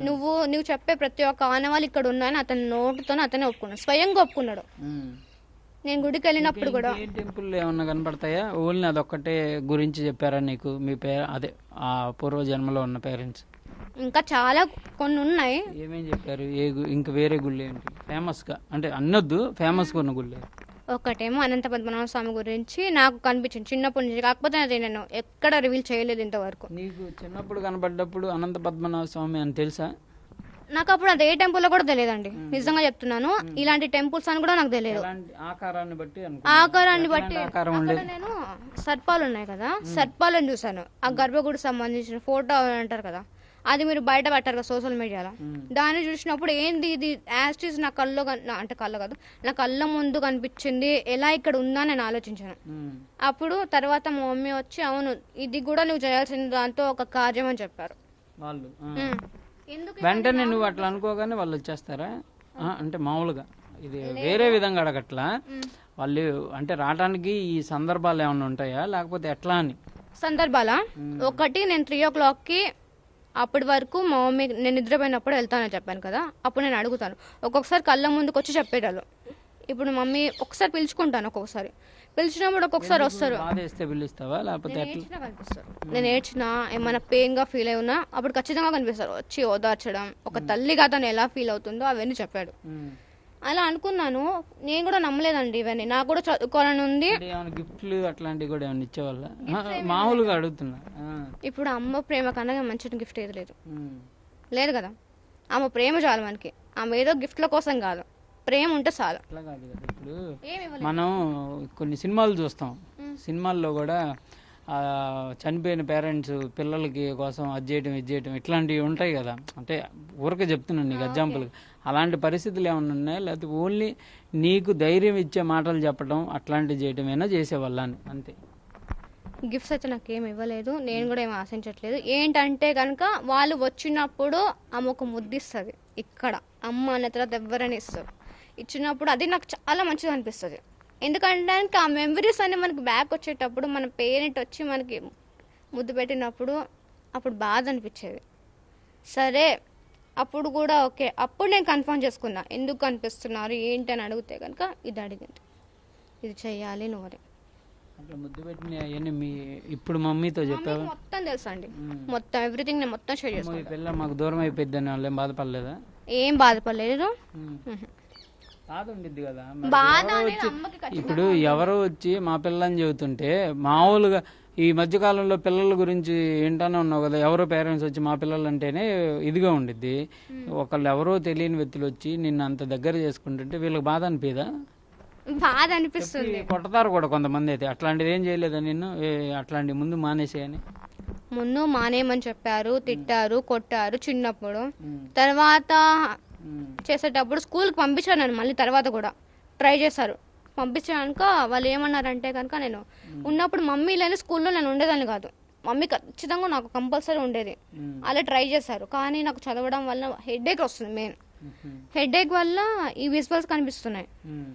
నువ్వు చెప్పే ప్రతి ఒక్క ఆనవాళ్ళు ఇక్కడ ఉన్నాయని అతని నోటుతోనే అతనే ఒప్పుకున్నాడు, స్వయంగా ఒప్పుకున్నాడు. నేను గుడికి వెళ్ళినప్పుడు కూడా టెంపుల్ ఏమన్నా కనపడతాయా? ఓన్లీ అదొక్కటే గురించి చెప్పారా నీకు మీ అదే ఆ పూర్వ జన్మలో ఉన్న పేరెంట్స్? ఇంకా చాలా కొన్ని ఉన్నాయి. ఏమేం చెప్పారు? ఇంకా వేరే గుళ్ళు ఏంటి ఫేమస్ గా, అంటే అన్నొద్దు, ఫేమస్ గా ఉన్న గుళ్ళు? ఒకటేమో అనంత పద్మనాభ స్వామి గురించి నాకు కనిపించింది చిన్నప్పటి నుంచి, కాకపోతే అది నేను ఎక్కడ రివీల్ చేయలేదు ఇంతవరకు. నీకు చిన్నప్పుడు కనపడ్డప్పుడు అనంత పద్మనాభ స్వామి అని తెలుసా? నాకు అప్పుడు అది ఏ టెంపుల్ కూడా తెలియదండి, నిజంగా చెప్తున్నాను. ఇలాంటి టెంపుల్స్ అని కూడా నాకు తెలియదు. ఆకారాన్ని బట్టి అక్కడ నేను సర్పాలు ఉన్నాయి కదా, సర్పాలను చూసాను. ఆ గర్భగుడికి సంబంధించిన ఫోటో అంటారు కదా, అది మీరు బయట పెట్టారు కదా సోషల్ మీడియాలో, దాన్ని చూసినప్పుడు ఏంది ఇది యాస్టీస్ నా కళ్ళు అంటే కళ్ళు కాదు నా కళ్ళ ముందు కనిపించింది, ఎలా ఇక్కడ ఉందా నేను ఆలోచించాను. అప్పుడు తర్వాత మా మమ్మీ వచ్చి అవును ఇది కూడా నువ్వు చేయాల్సిన దాంతో ఒక కార్యం అని చెప్పారు వాళ్ళు. వెంటనే నువ్వు అట్లా అనుకోగానే వాళ్ళు వచ్చేస్తారా? అంటే మామూలుగా ఇది వేరే విధంగా అడగట్లా, వాళ్ళు అంటే రావడానికి ఈ సందర్భాలు ఏమైనా ఉంటాయా లేకపోతే ఎట్లా అని? సందర్భాలా? ఒకటి నేను 3 o'clock అప్పటి వరకు మా మమ్మీ నేను నిద్రపోయినప్పుడు వెళ్తానని చెప్పాను కదా, అప్పుడు నేను అడుగుతాను. ఒక్కొక్కసారి కళ్ళ ముందుకు వచ్చి చెప్పేటాళ్ళు. ఇప్పుడు మమ్మీ ఒకసారి పిలుచుకుంటాను, ఒక్కొక్కసారి పిలిచినప్పుడు ఒక్కొక్కసారి వస్తారు. నేను ఏడ్చినా ఏమైనా పెయిన్ గా ఫీల్ అయి ఉన్నా అప్పుడు ఖచ్చితంగా కనిపిస్తారు, వచ్చి ఓదార్చడం, ఒక తల్లిగా తను ఎలా ఫీల్ అవుతుందో అవన్నీ చెప్పాడు. అలా అనుకున్నాను, నేను కూడా నమ్మలేదండి ఇవన్నీ, నాకు కూడా చదువుకోవాలని ఉంది. గిఫ్ట్లు అట్లాంటివి కూడా ఏమైనా ఇచ్చేవాళ్ళ? మామూలుగా అడుగుతున్నా. ఇప్పుడు అమ్మ ప్రేమ కన్నా మంచి గిఫ్ట్ ఏది లేదు కదా, ఆమె ప్రేమ చాలు మనకి, ఆమె ఏదో గిఫ్ట్ల కోసం కాదు, ప్రేమ ఉంటే చాలు. అట్లా కాదు కదా, ఇప్పుడు మనం కొన్ని సినిమాలు చూస్తాం, సినిమాల్లో కూడా చనిపోయిన పేరెంట్స్ పిల్లలకి కోసం అది చేయటం ఇట్లాంటివి ఉంటాయి కదా, అంటే ఊరికే చెప్తున్నాను నీకు ఎగ్జాంపుల్. అలాంటి పరిస్థితులు ఏమైనా ఉన్నాయా లేకపోతే ఓన్లీ నీకు ధైర్యం ఇచ్చే మాటలు చెప్పడం అట్లాంటివి చేయటమేనా చేసేవాళ్ళని? అంతే. గిఫ్ట్స్ అయితే నాకు ఏమి ఇవ్వలేదు, నేను కూడా ఏమి ఆశించట్లేదు. ఏంటంటే కనుక వాళ్ళు వచ్చినప్పుడు ఆమె ఒక ముద్దిస్తుంది ఇక్కడ, అమ్మ అనే తర్వాత ఎవరైనా ఇస్తారు, ఇచ్చినప్పుడు అది నాకు చాలా మంచిగా అనిపిస్తుంది. ఎందుకంటే ఆ మెమరీస్ అన్ని మనకి బ్యాక్ వచ్చేటప్పుడు మన పేరెంట్ వచ్చి మనకి ముద్దు పెట్టినప్పుడు అప్పుడు బాధ అనిపించేది. సరే అప్పుడు కూడా ఓకే, అప్పుడు నేను కన్ఫర్మ్ చేసుకున్నా ఎందుకు కనిపిస్తున్నారు ఏంటి అని అడిగితే కనుక ఇది అడిగింది, ఇది చెయ్యాలి నువ్వు ముద్దు పెట్టిన ఇప్పుడు మమ్మీతో చెప్పావా? మొత్తం తెలుసా అండి, మొత్తం ఎవ్రీథింగ్ నేను మొత్తం షేర్ చేసుకున్నాను. పిల్ల మాకు దూరం అయిపోద్దని వాళ్ళు ఏం బాధపడలేదా? ఏం బాధపడలేదు. బాధ ఉండిద్ది కదా. ఇప్పుడు ఎవరో వచ్చి మా పిల్లని చెబుతుంటే మామూలుగా ఈ మధ్యకాలంలో పిల్లల గురించి ఏంటనే ఉన్నావు కదా, ఎవరో పేరెంట్స్ వచ్చి మా పిల్లలు అంటేనే ఇదిగా ఉండిద్ది. ఒకళ్ళు ఎవరో తెలియని వ్యక్తులు వచ్చి నిన్ను అంత దగ్గర చేసుకుంటుంటే వీళ్ళకి బాధ అనిపిదా? బాధ అనిపిస్తుంది. కొడతారు కూడా కొంతమంది. అయితే అట్లాంటిది ఏం చేయలేదా నిన్ను? అట్లాంటి ముందు మానేసేయని ముందు మానేయమని చెప్పారు, తిట్టారు, కొట్టారు చిన్నప్పుడు. తర్వాత చేసేటప్పుడు స్కూల్కి పంపించాను నేను, మళ్ళీ తర్వాత కూడా ట్రై చేశారు. పంపించాక వాళ్ళు ఏమన్నారంటే కనుక నేను ఉన్నప్పుడు మమ్మీ లేని స్కూల్లో నేను ఉండేదాన్ని కాదు, మమ్మీ ఖచ్చితంగా నాకు కంపల్సరీ ఉండేది. అలా ట్రై చేశారు, కానీ నాకు చదవడం వల్ల హెడేక్ వస్తుంది. మెయిన్ హెడేక్ వల్ల ఈ విజువల్స్ కనిపిస్తున్నాయి,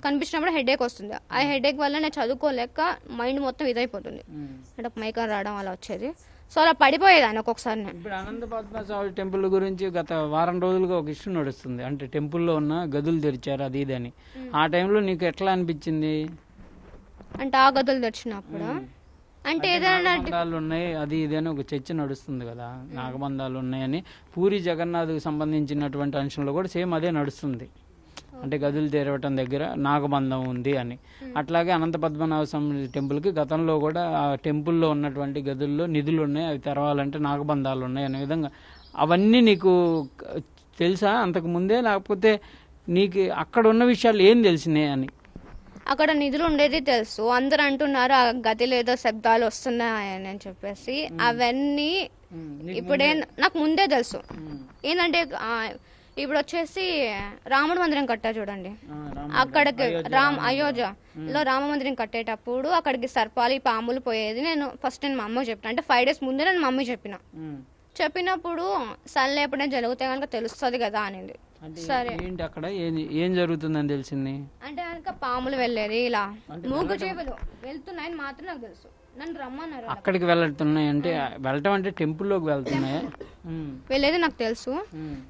కనిపించినప్పుడు హెడేక్ వస్తుంది. ఆ హెడేక్ వల్ల నేను చదువుకోలేక మైండ్ మొత్తం ఇదైపోతుంది, అంటే మైకం రావడం అలా వచ్చేది. సో అలా పడిపోయేదాన్ని ఒక్కొక్కసారి. ఇప్పుడు అనంత పద్మనాభ టెంపుల్ గురించి గత వారం రోజులుగా ఒక ఇష్యూ నడుస్తుంది, అంటే టెంపుల్లో ఉన్న గదులు తెరిచారు అది ఇది అని. ఆ టైంలో నీకు ఎట్లా అనిపించింది? అంటే ఆ గదులు తెరిచినప్పుడు అంటే ఏదైనా ఉన్నాయి అది ఇది అని ఒక చర్చ నడుస్తుంది కదా, నాగబంధాలు ఉన్నాయని. పూరి జగన్నాథ్కి సంబంధించినటువంటి అంశంలో కూడా సేమ్ అదే నడుస్తుంది, అంటే గదులు తెరవటం దగ్గర నాగబంధం ఉంది అని. అట్లాగే అనంత పద్మనాభ స్వామి టెంపుల్కి గతంలో కూడా ఆ టెంపుల్లో ఉన్నటువంటి గదుల్లో నిధులు ఉన్నాయి, అవి తెరవాలంటే నాగబంధాలు ఉన్నాయి అనే విధంగా. అవన్నీ నీకు తెలుసా అంతకు ముందే, లేకపోతే నీకు అక్కడ ఉన్న విషయాలు ఏం తెలిసినాయి అని? అక్కడ నిధులు ఉండేది తెలుసు, అందరు అంటున్నారు ఆ గదిలో ఏదో శబ్దాలు వస్తున్నాయని అని చెప్పేసి. అవన్నీ ఇప్పుడే నాకు ముందే తెలుసు. ఏంటంటే ఇప్పుడు వచ్చేసి రాముడు మందిరం కట్టారు చూడండి, అక్కడికి అయోధ్యలో రామ మందిరం కట్టేటప్పుడు అక్కడికి సర్పాలు పాములు పోయేది. నేను మా అమ్మకి చెప్పిన, అంటే 5 days ముందే నేను మా అమ్మకి చెప్పినప్పుడు సర్లే ఎప్పుడైనా జరిగితే కనుక తెలుస్తుంది కదా అనేది. సరే ఏంటి అక్కడ ఏం జరుగుతుందని తెలిసింది అంటే కనుక పాములు వెళ్ళేది, ఇలా మూగు జీవులు వెళ్తున్నాయని మాత్రం నాకు తెలుసు. నన్ను రమ్మన్నారు. అక్కడికి వెళ్తున్నాయి అంటే వెళ్ళటం అంటే టెంపుల్లోకి వెళ్తున్నాయి వెళ్ళేది నాకు తెలుసు.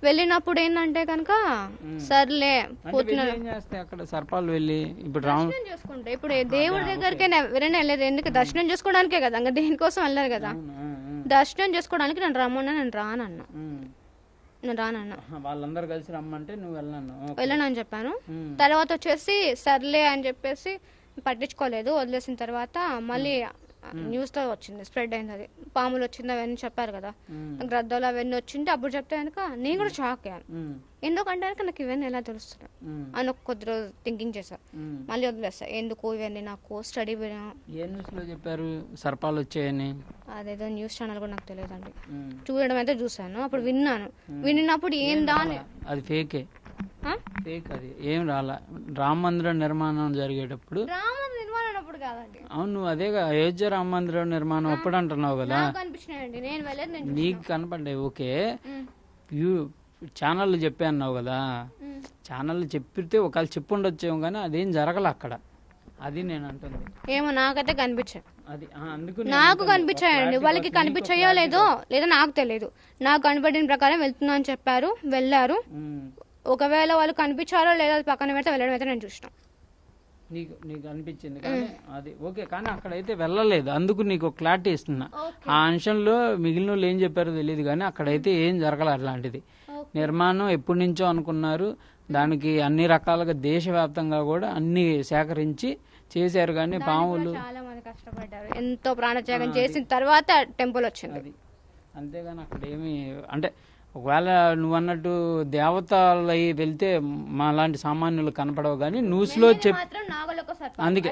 వెళ్ళినప్పుడు ఏంటంటే కనుక సర్లే పోతున్నారు అక్కడ సర్పాలు వెళ్ళి ఇప్పుడు దర్శనం చేసుకుంటే, ఇప్పుడు దేవుడి దగ్గరికి ఎవరైనా వెళ్ళేది ఎందుకు? దర్శనం చేసుకోవడానికే కదా, ఇంకా దేనికోసం వెళ్ళారు కదా. దర్శనం చేసుకోవడానికి నన్ను రమ్మన్నా నేను రానన్నా. వాళ్ళందరూ కలిసి రమ్మంటే నువ్వు వెళ్ళను అని చెప్పాను. తర్వాత వచ్చేసి సర్లే అని చెప్పేసి పట్టించుకోలేదు, వదిలేసిన తర్వాత మళ్ళీ న్యూస్ తో వచ్చింది, స్ప్రెడ్ అయింది. అది పాములు వచ్చింది అవన్నీ చెప్పారు కదా, గ్రద్దలు అవన్నీ వచ్చింటే అప్పుడు చెప్తే కనుక నేను కూడా షాక్ అయ్యాను. ఎందుకంటే నాకు ఇవన్నీ ఎలా తెలుస్తున్నాయి అని ఒక కొద్ది రోజు థింకింగ్ చేశాను. మళ్ళీ వదిలేస్తా, ఎందుకు ఇవన్నీ నాకు స్టడీ చెప్పారు సర్పాలు వచ్చాయని. అదేదో న్యూస్ ఛానల్ కూడా నాకు తెలియదండి, చూడడం అయితే చూసాను. అప్పుడు విన్నప్పుడు ఏం రాలే, అది ఫేకే. ఫేక్ అది ఏం రాలా. రామ మందిరం నిర్మాణం జరిగేటప్పుడు అవును నువ్వు అదేగా అయోధ్య రామ మందిరం నిర్మాణం అప్పుడు అంటున్నావు కదా, నీకు కనపడ్డాయి. ఓకే ఛానల్ చెప్పే అన్నావు కదా, ఛానల్ చెప్పితే ఒకవేళ చెప్పుండొచ్చేమో కానీ అదేం జరగల అక్కడ. అది నేను అంటుంది. ఏమో నాకైతే కనిపించాయి, అది అందుకు నాకు కనిపించాయండి. వాళ్ళకి కనిపించాయో లేదో లేదా నాకు తెలియదు. నాకు కనపడిన ప్రకారం వెళ్తున్నా అని చెప్పారు, వెళ్ళారు. ఒకవేళ వాళ్ళు కనిపించారో లేదా పక్కన పెడితే వెళ్ళడం అయితే నేను చూసిన. నీకు అనిపించింది కానీ అది ఓకే, కానీ అక్కడైతే వెళ్ళలేదు. అందుకు నీకు క్లారిటీ ఇస్తున్నా. ఆ అంశంలో మిగిలిన వాళ్ళు ఏం చెప్పారో తెలియదు కానీ అక్కడైతే ఏం జరగలేదు అట్లాంటిది. నిర్మాణం ఎప్పటి నుంచో అనుకున్నారు, దానికి అన్ని రకాలుగా దేశవ్యాప్తంగా కూడా అన్ని సేకరించి చేశారు. కానీ పాములు చాలా మంది కష్టపడ్డారు, ఎంతో ప్రాణత్యాగం చేసిన తర్వాత టెంపుల్ వచ్చింది. అంతేగాని అక్కడ ఏమి అంటే ఒకవేళ నువ్వు అన్నట్టు దేవతలు వెళ్తే మా లాంటి సామాన్యులు కనపడవు కానీ న్యూస్లో అందుకే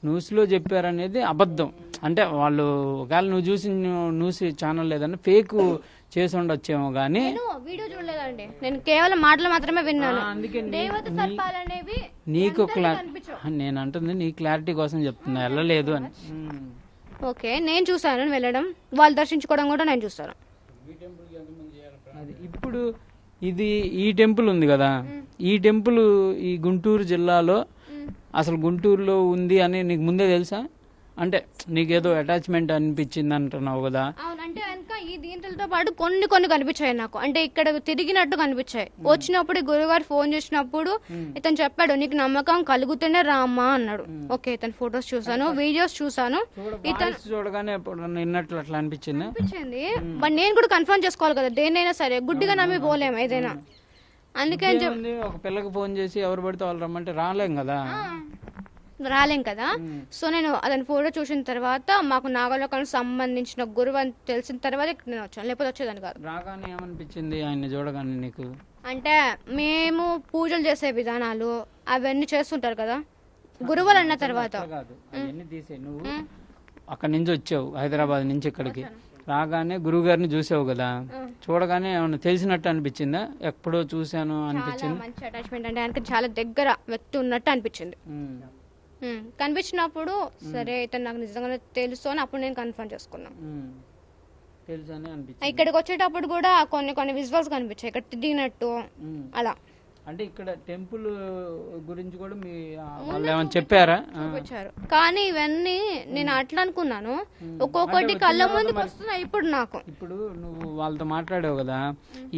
న్యూస్లో చెప్పారనేది అబద్ధం. అంటే వాళ్ళు ఒకవేళ నువ్వు చూసిన న్యూస్ ఛానల్ లేదన్నా ఫేక్ చేసి ఉండొచ్చేమో కానీ వీడియో చూడలేదండి, నేను కేవలం మాటలు మాత్రమే విన్నాను. నీకు నేను అంటుంది నీ క్లారిటీ కోసం చెప్తున్నా, వెళ్ళలేదు అని. ఓకే నేను చూసాను వెళ్ళడం, వాళ్ళు దర్శించుకోవడం కూడా నేను చూస్తాను. ఇప్పుడు ఇది ఈ టెంపుల్ ఉంది కదా, ఈ టెంపుల్ ఈ గుంటూరు జిల్లాలో అసలు గుంటూరులో ఉంది అని నీకు ముందే తెలుసా? అంటే నీకేదో అటాచ్మెంట్ అనిపించింది అంటున్నావు కదా. అవునంటే ఈ దీంతో పాటు కొన్ని కనిపించాయి నాకు, అంటే ఇక్కడ తిరిగినట్టు కనిపించాయి. వచ్చినప్పుడు గురుగారు ఫోన్ చేసినప్పుడు ఇతను చెప్పాడు నీకు నమ్మకం కలిగితేనే రామ్మా అన్నాడు. ఓకే ఇతను ఫొటోస్ చూసాను, వీడియోస్ చూసాను, ఇతను చూడగానే అట్లా అనిపించింది. బట్ నేను కూడా కన్ఫర్మ్ చేసుకోవాలి కదా, దేనైనా సరే గుడ్డిగా నమ్మి పోలేము ఏదైనా. అందుకని ఒక పిల్లకి ఫోన్ చేసి ఎవరు పడితే వాళ్ళు రమ్మంటే రాలేం కదా. సో నేను అతని ఫోటో చూసిన తర్వాత మాకు నాగలోకానికి సంబంధించిన గురువు అని తెలిసిన తర్వాత నేను వచ్చాను, లేకపోతే వచ్చేదాన్ని కాదు. రాగానే ఏమనిపించింది ఆయన చూడగానే నీకు? అంటే మేము పూజలు చేసే విధానాలు అవన్నీ చేస్తుంటారు కదా గురువులు అన్న తర్వాత. నువ్వు అక్కడి నుంచి వచ్చావు హైదరాబాద్ నుంచి ఇక్కడికి రాగానే గురువు గారిని చూసావు కదా, చూడగానే ఏమన్నా తెలిసినట్టు అనిపించిందా? ఎప్పుడో చూసాను అనిపించింది? మంచి అటాచ్మెంట్, అంటే ఆయనకి చాలా దగ్గర వ్యక్తి ఉన్నట్టు అనిపించింది. కనిపించినప్పుడు సరే ఇతను నాకు నిజంగా తెలుసు అని అప్పుడు నేను కన్ఫర్మ్ చేసుకున్నాను. ఇక్కడికి వచ్చేటప్పుడు కూడా కొన్ని విజువల్స్ కనిపించాయి ఇక్కడ తిరిగినట్టు అలా. అంటే ఇక్కడ టెంపుల్ గురించి కూడా మీ వాళ్ళు ఏమైనా చెప్పారా? చూపించారు కానీ ఇవన్నీ నేను అట్లా అనుకున్నాను, ఒక్కొక్కటి కళ్ళ ముందుకు వస్తున్నాయి. ఇప్పుడు నువ్వు వాళ్ళతో మాట్లాడావు కదా,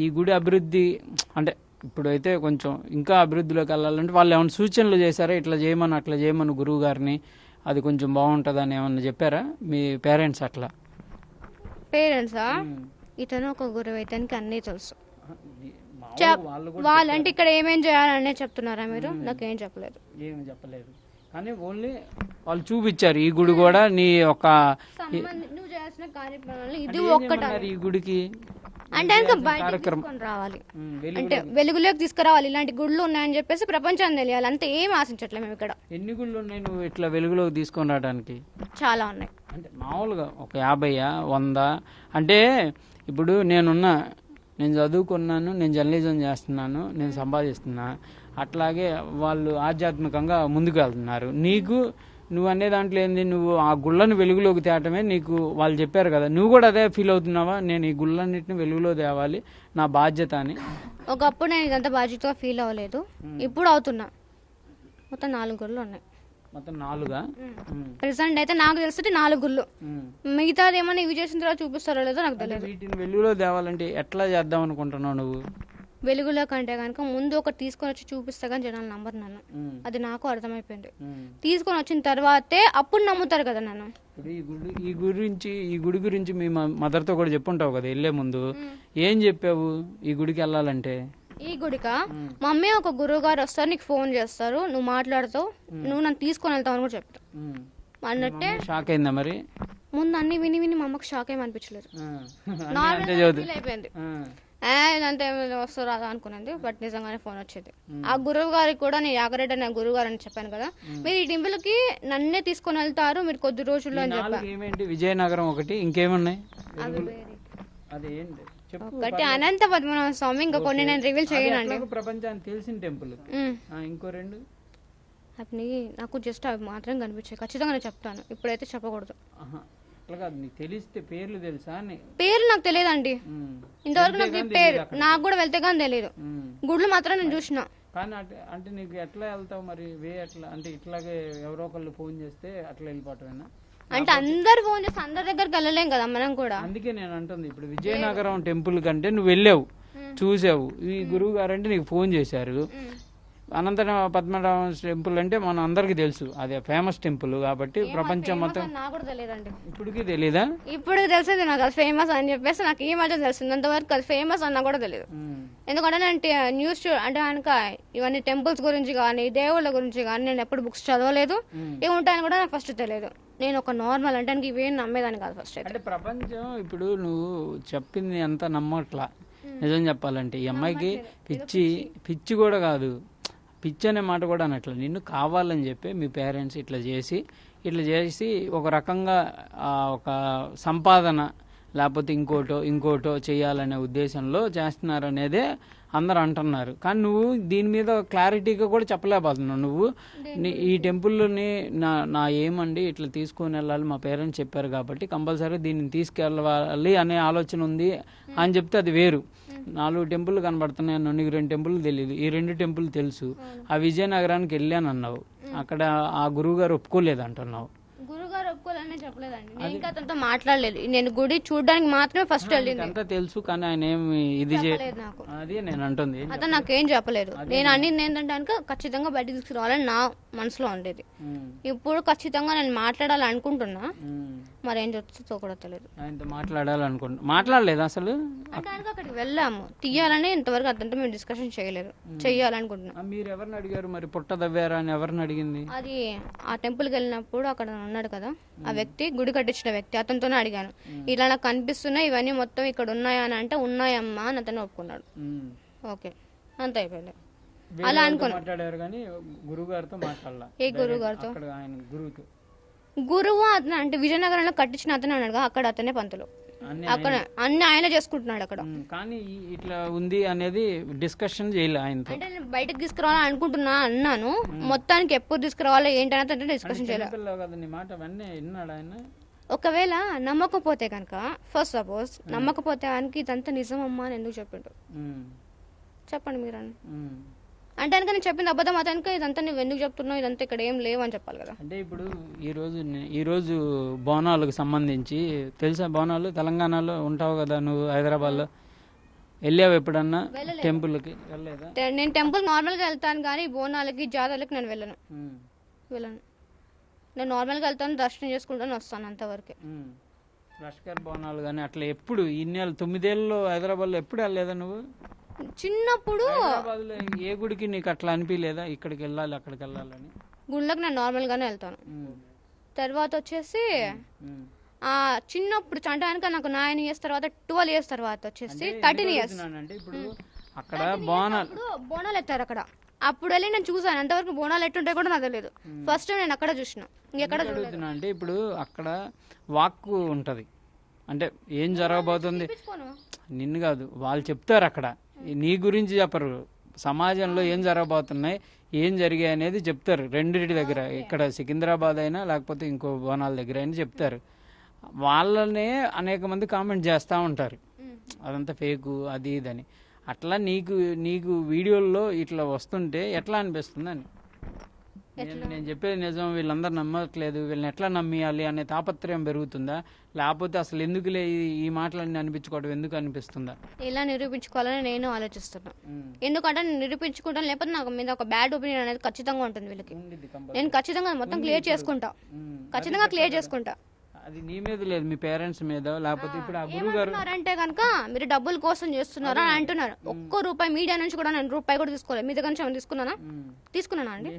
ఈ గుడి అభివృద్ధి అంటే ఇప్పుడైతే కొంచెం ఇంకా అభివృద్ధిలోకి వెళ్ళాలంటే వాళ్ళు ఏమైనా సూచనలు చేశారా? ఇట్లా చేయమని అట్లా చేయమని గురువు గారిని, అది కొంచెం బాగుంటుందని ఏమన్నా చెప్పారా మీ పేరెంట్స్? అట్లా పేరెంట్సా? ఇతను ఒక గురువు, ఇతనికి అన్నీ తెలుసు. వాళ్ళంటే ఇక్కడ ఏమేం చేయాలనే చెప్తున్నారా మీరు? నాకేం చెప్పలేదు. ఏమి చెప్పలేదు కానీ ఓన్లీ వాళ్ళు చూపించారు ఈ గుడి కూడా నీ ఒక నువ్వు చేయాల్సిన కార్యక్రమాలు ఇది ఒక్కటి. ఈ గుడికి అంటే ఇంకా బయటకు తీసుకొని రావాలి, అంటే వెలుగులోకి తీసుకురావాలి. ఇలాంటి గుళ్ళు ఉన్నాయని చెప్పేసి ప్రపంచాన్ని తెలియాలి, అంతే. ఏం ఆశించట్లేదు మేము ఇక్కడ. ఎన్ని గుళ్ళు ఉన్నాయి నువ్వు ఇట్లా వెలుగులోకి తీసుకొని రావడానికి? చాలా ఉన్నాయి. అంటే మామూలుగా ఒక 50, 100? అంటే ఇప్పుడు నేను చదువుకున్నాను, నేను జర్నలిజం చేస్తున్నాను, నేను సంపాదిస్తున్నా, అట్లాగే వాళ్ళు ఆధ్యాత్మికంగా ముందుకు వెళ్తున్నారు. నువ్వు అనే దాంట్లో ఏంది, నువ్వు ఆ గుళ్ళను వెలుగులోకి తేవటమే నీకు వాళ్ళు చెప్పారు కదా, నువ్వు కూడా అదే ఫీల్ అవుతున్నావా? నేను ఈ గుళ్ళన్నిటిని వెలుగులో తేవాలి, నా బాధ్యత అని. ఒకప్పుడు నేను ఇదంతా బాధ్యతగా ఫీల్ అవ్వలేదు, ఇప్పుడు అవుతున్నా. మొత్తం 4 గుళ్ళు ఉన్నాయి. మొత్తం 4గా? ప్రెసెంట్ అయితే నాకు తెలిసి 4 గుళ్ళు. మిగతాది ఏమన్నా ఇవి చేసిన తర్వాత చూపిస్తారో లేదో నాకు తెలియదు. వీటిని వెలుగులో తేవాలంటే ఎట్లా చేద్దాం అనుకుంటున్నావు నువ్వు? వెలుగులో కంటే కనుక ముందు ఒకటి తీసుకొని వచ్చి చూపిస్తా కానీ జనాలు నమ్మరు నన్ను. అది నాకు అర్థమైపోయింది. తీసుకొని వచ్చిన తర్వాతే అప్పుడు నమ్ముతారు కదా నన్ను. ఈ గుడి గురించి మీ మదర్తో కూడా చెప్పుంటావు కదా వెళ్ళే ముందు. ఏం చెప్పావు ఈ గుడికి వెళ్ళాలంటే? ఈ గుడికా మమ్మీ ఒక గురువు గారు వస్తారు, నీకు ఫోన్ చేస్తారు, నువ్వు మాట్లాడతావు, నువ్వు నన్ను తీసుకొని వెళ్తావు అని కూడా చెప్తావు అన్నట్టే. షాక్ అయిందా మరి? ముందు అన్ని విని మా అమ్మకు షాక్ ఏమి అనిపించలేదు, నార్మల్ అయిపోయింది. ఇదంతా వస్తారు రాదా అనుకున్నది, బట్ నిజంగానే ఫోన్ వచ్చేది. ఆ గురువు గారికి కూడా నేను యాగరెడ్డి అనే గురువు గారు అని చెప్పాను కదా, మీరు ఈ టెంపుల్ కి నన్నే తీసుకొని వెళ్తారు మీరు కొద్ది రోజుల్లో అని చెప్పారు. విజయనగరం ఒకటి, ఇంకేమున్నాయి? ఒకటి అనంత పద్మనాభ స్వామి, ఇంకా కొన్ని నేను రివీల్ చేయనండి. ప్రపంచానికి తెలిసిన టెంపుల్. ఇంకో 2 అవి నాకు జస్ట్ అవి మాత్రం కనిపించాయి. ఖచ్చితంగా నేను చెప్తాను, ఇప్పుడైతే చెప్పకూడదు. తెలిస్తే పేర్లు తెలుసా? పేర్లు నాకు తెలియదండి ఇంతవరకు. నాకు పేరు నాకు కూడా వెళ్తే కానీ తెలియదు. గుడ్లు మాత్రం నేను చూసిన. కానీ అంటే నీకు ఎట్లా వెళ్తావు మరి? ఎట్లా అంటే ఇట్లాగే ఎవరో ఒకళ్ళు ఫోన్ చేస్తే అట్లా వెళ్ళిపోవటమేనా? అంటే అందరు ఫోన్ చేస్తే అందరి దగ్గరికి వెళ్ళలేం కదా మనం కూడా. అందుకే నేను అంటుంది, ఇప్పుడు విజయనగరం టెంపుల్ కంటే నువ్వు వెళ్ళావు, చూసావు, ఈ గురువు గారు అంటే నీకు ఫోన్ చేశారు. అనంత పద్మనాభ టెంపుల్ అంటే మన అందరికి తెలుసు, అదే ఫేమస్ టెంపుల్ కాబట్టి ప్రపంచం మొత్తం. నాకు కూడా తెలియదండి, ఇప్పటికీ తెలీదా? ఇప్పుడు తెలిసింది నాకు అది ఫేమస్ అని చెప్పేసి. నాకు ఈ మధ్య తెలిసింది, అంతవరకు అది ఫేమస్ అన్నా కూడా తెలియదు. ఎందుకంటే నేను న్యూస్ అంటే కనుక ఇవన్నీ టెంపుల్స్ గురించి కానీ దేవుళ్ళ గురించి కానీ నేను ఎప్పుడు బుక్స్ చదవలేదు, ఏముంటాయని కూడా నాకు ఫస్ట్ తెలియదు. నేను ఒక నార్మల్ అంటే ఇవేం నమ్మేదాన్ని కాదు ఫస్ట్. అంటే ప్రపంచం ఇప్పుడు నువ్వు చెప్పింది అంతా నమ్మట్లా. నిజం చెప్పాలంటే ఈ అమ్మాయికి పిచ్చి కూడా కాదు, పిచ్చి అనే మాట కూడా అనట్లా. నిన్ను కావాలని చెప్పి మీ పేరెంట్స్ ఇట్లా చేసి ఒక రకంగా ఒక సంపాదన లేకపోతే ఇంకోటో చేయాలనే ఉద్దేశంలో చేస్తున్నారు అనేదే అందరు అంటున్నారు. కానీ నువ్వు దీని మీద క్లారిటీగా కూడా చెప్పలేకపోతున్నావు. నువ్వు ఈ టెంపుల్ని నా ఏమండి ఇట్లా తీసుకొని వెళ్ళాలి, మా పేరెంట్స్ చెప్పారు కాబట్టి కంపల్సరీ దీన్ని తీసుకెళ్ళాలి అనే ఆలోచన ఉంది అని చెప్తే అది వేరు. 4 టెంపుల్ కనబడుతున్నాయి అన్నావు, నీకు 2 టెంపుల్ తెలియదు, ఈ 2 టెంపుల్ తెలుసు. ఆ విజయనగరానికి వెళ్ళాను అన్నావు, అక్కడ ఆ గురువు గారు ఒప్పుకోలేదు అంటున్నావు. గురుగారు ఒప్పుకోవాలని చెప్పలేదండి, నేను ఇంకా అతనితో మాట్లాడలేదు. నేను గుడి చూడడానికి మాత్రమే ఫస్ట్ వెళ్ళింది. అంతా తెలుసు కానీ ఆయన ఏమి ఇది చేయలేదు నాకు. అదే నేను అంటుంది, అతను నాకేం చెప్పలేదు. నేను అన్నింది ఏంటంటే ఖచ్చితంగా బయటకు తీసుకురావాలని నా మనసులో ఉండేది. ఇప్పుడు ఖచ్చితంగా నేను మాట్లాడాలనుకుంటున్నా, మరి ఏం చెప్తుందో కూడా తెలియదు. ఆయనతో మాట్లాడలేదు అసలు. అంటే అక్కడికి వెళ్ళాము, తీయాలని ఇంతవరకు అతనితో మేము డిస్కషన్ చేయలేదు, చెయ్యాలనుకుంటున్నాం. మీరు ఎవరిని అడిగారు మరి? పుట్ట దవ్వారా అని ఎవరిని అడిగింది? అది ఆ టెంపుల్కి వెళ్ళినప్పుడు అక్కడ ఉన్నాడు కదా ఆ వ్యక్తి, గుడి కట్టించిన వ్యక్తి, అతనితోనే అడిగాను. ఇలా నాకు కనిపిస్తున్నాయి ఇవన్నీ మొత్తం ఇక్కడ ఉన్నాయా అని అంటే ఉన్నాయమ్మా అని అతను ఒప్పుకున్నాడు. ఓకే అంత అయిపోయింది. అలా అనుకున్నా. మాట్లాడారు కానీ గురువు గారితో మాట్లాడాల. ఏ గురువు గారితో? గురువు అతను అంటే విజయనగరంలో కట్టించిన అతనే అన్నాడు, అక్కడ అతనే పంతులు, అక్కడ అన్ని ఆయన చేసుకుంటున్నాడు అక్కడ. కానీ ఇట్లా ఉంది అనేది డిస్కషన్ చేయలే ఆయనతో. అంటే నేను బయటకు తీసుకురావాలని అనుకుంటున్నా అన్నాను, మొత్తానికి ఎప్పుడు తీసుకురావాలో ఏంటనే డిస్కషన్ చేయలేదు. ఒకవేళ నమ్మకపోతే కనుక, ఫస్ట్ సపోజ్ నమ్మకపోతే ఆయనకి ఇదంతా నిజమమ్మా అని ఎందుకు చెప్పిండు చెప్పండి మీరు అని. అంటే కనుక నేను చెప్పింది అబద్ధం, అతనికి ఇదంతా నువ్వు ఎందుకు చెప్తున్నావు, ఇదంతా ఇక్కడ ఏం లేవు అని చెప్పాలి కదా. అంటే ఇప్పుడు ఈరోజు బోనాలకు సంబంధించి తెలుసా? బోనాలు తెలంగాణలో ఉంటావు కదా నువ్వు, హైదరాబాద్లో వెళ్ళావు ఎప్పుడన్నా టెంపుల్కి? వెళ్ళలేదా? నేను టెంపుల్ నార్మల్గా వెళ్తాను కానీ బోనాలకి జాతరలకి నేను వెళ్ళను. నేను నార్మల్గా వెళ్తాను, దర్శనం చేసుకుంటాను, వస్తాను, అంతవరకే. లష్కర్ బోనాలు కానీ అట్లా ఎప్పుడు 9 ఏళ్ళలో హైదరాబాద్లో ఎప్పుడు వెళ్ళలేదా నువ్వు? చిన్నప్పుడు ఏ గుడికి నీకు అట్లా అనిపించలేదా ఇక్కడికి వెళ్ళాలి అక్కడికి వెళ్ళాలని? గుళ్ళకి నేను నార్మల్ గానే వెళ్తాను. తర్వాత వచ్చేసి చిన్నప్పుడు అంటే కనుక నాకు 9 ఇయర్స్ తర్వాత 12 ఇయర్స్ తర్వాత వచ్చేసి 13 ఇయర్స్ అంటే ఇప్పుడు అక్కడ బోనాలు బోనాలు ఎత్తారు అక్కడ. అప్పుడు వెళ్ళి నేను చూసాను, అంతవరకు బోనాలు ఎట్టుంటే కూడా నాకు తెలియదు. ఫస్ట్ టైం నేను అక్కడ చూసిన, ఇంకెక్కడ చూడలేదు. అంటే ఇప్పుడు అక్కడ వాక్కు ఉంటది, అంటే ఏం జరగబోతుంది నిన్ను కాదు, వాళ్ళు చెప్తారు అక్కడ, నీ గురించి చెప్పరు, సమాజంలో ఏం జరగబోతున్నాయి ఏం జరిగాయి అనేది చెప్తారు. రెండింటి దగ్గర, ఇక్కడ సికింద్రాబాద్ అయినా లేకపోతే ఇంకో బోనాల దగ్గర అయినా చెప్తారు. వాళ్ళనే అనేక మంది కామెంట్ చేస్తూ ఉంటారు అదంతా ఫేకు అది ఇదని. అట్లా నీకు నీకు వీడియోల్లో ఇట్లా వస్తుంటే ఎట్లా అనిపిస్తుంది అని. నేను చెప్పేది నిజం, వీళ్ళందరూ నమ్మట్లేదు, వీళ్ళని ఎట్లా నమ్మియాలి అనే తాపత్రయం పెరుగుతుందా, లేకపోతే అసలు ఎందుకులే ఈ మాటలన్నీ అనిపించుకోవడం ఎందుకు అనిపిస్తుందా? ఇలా నిరూపించుకోవాలని నేను ఆలోచిస్తున్నా. ఎందుకంటే నేను నిరూపించుకుంటాను, లేకపోతే నాకు మీద ఒక బ్యాడ్ ఒపీనియన్ అనేది ఖచ్చితంగా ఉంటుంది వీళ్ళకి. నేను ఖచ్చితంగా మొత్తం క్లియర్ చేసుకుంటా, ఖచ్చితంగా క్లియర్ చేసుకుంటా. అది నీ మీద లేదు, మీ పేరెంట్స్ మీద, లేకపోతే ఇప్పుడు ఆ గురువు గారు అంటే కనుక మీరు డబ్బుల కోసం చేస్తున్నారు అని అంటున్నారు. ఒక్క రూపాయి మీడియా నుంచి కూడా నేను రూపాయి కూడా తీసుకోలేదు. మీ దగ్గర నుంచి ఏమైనా తీసుకున్నానా అండి?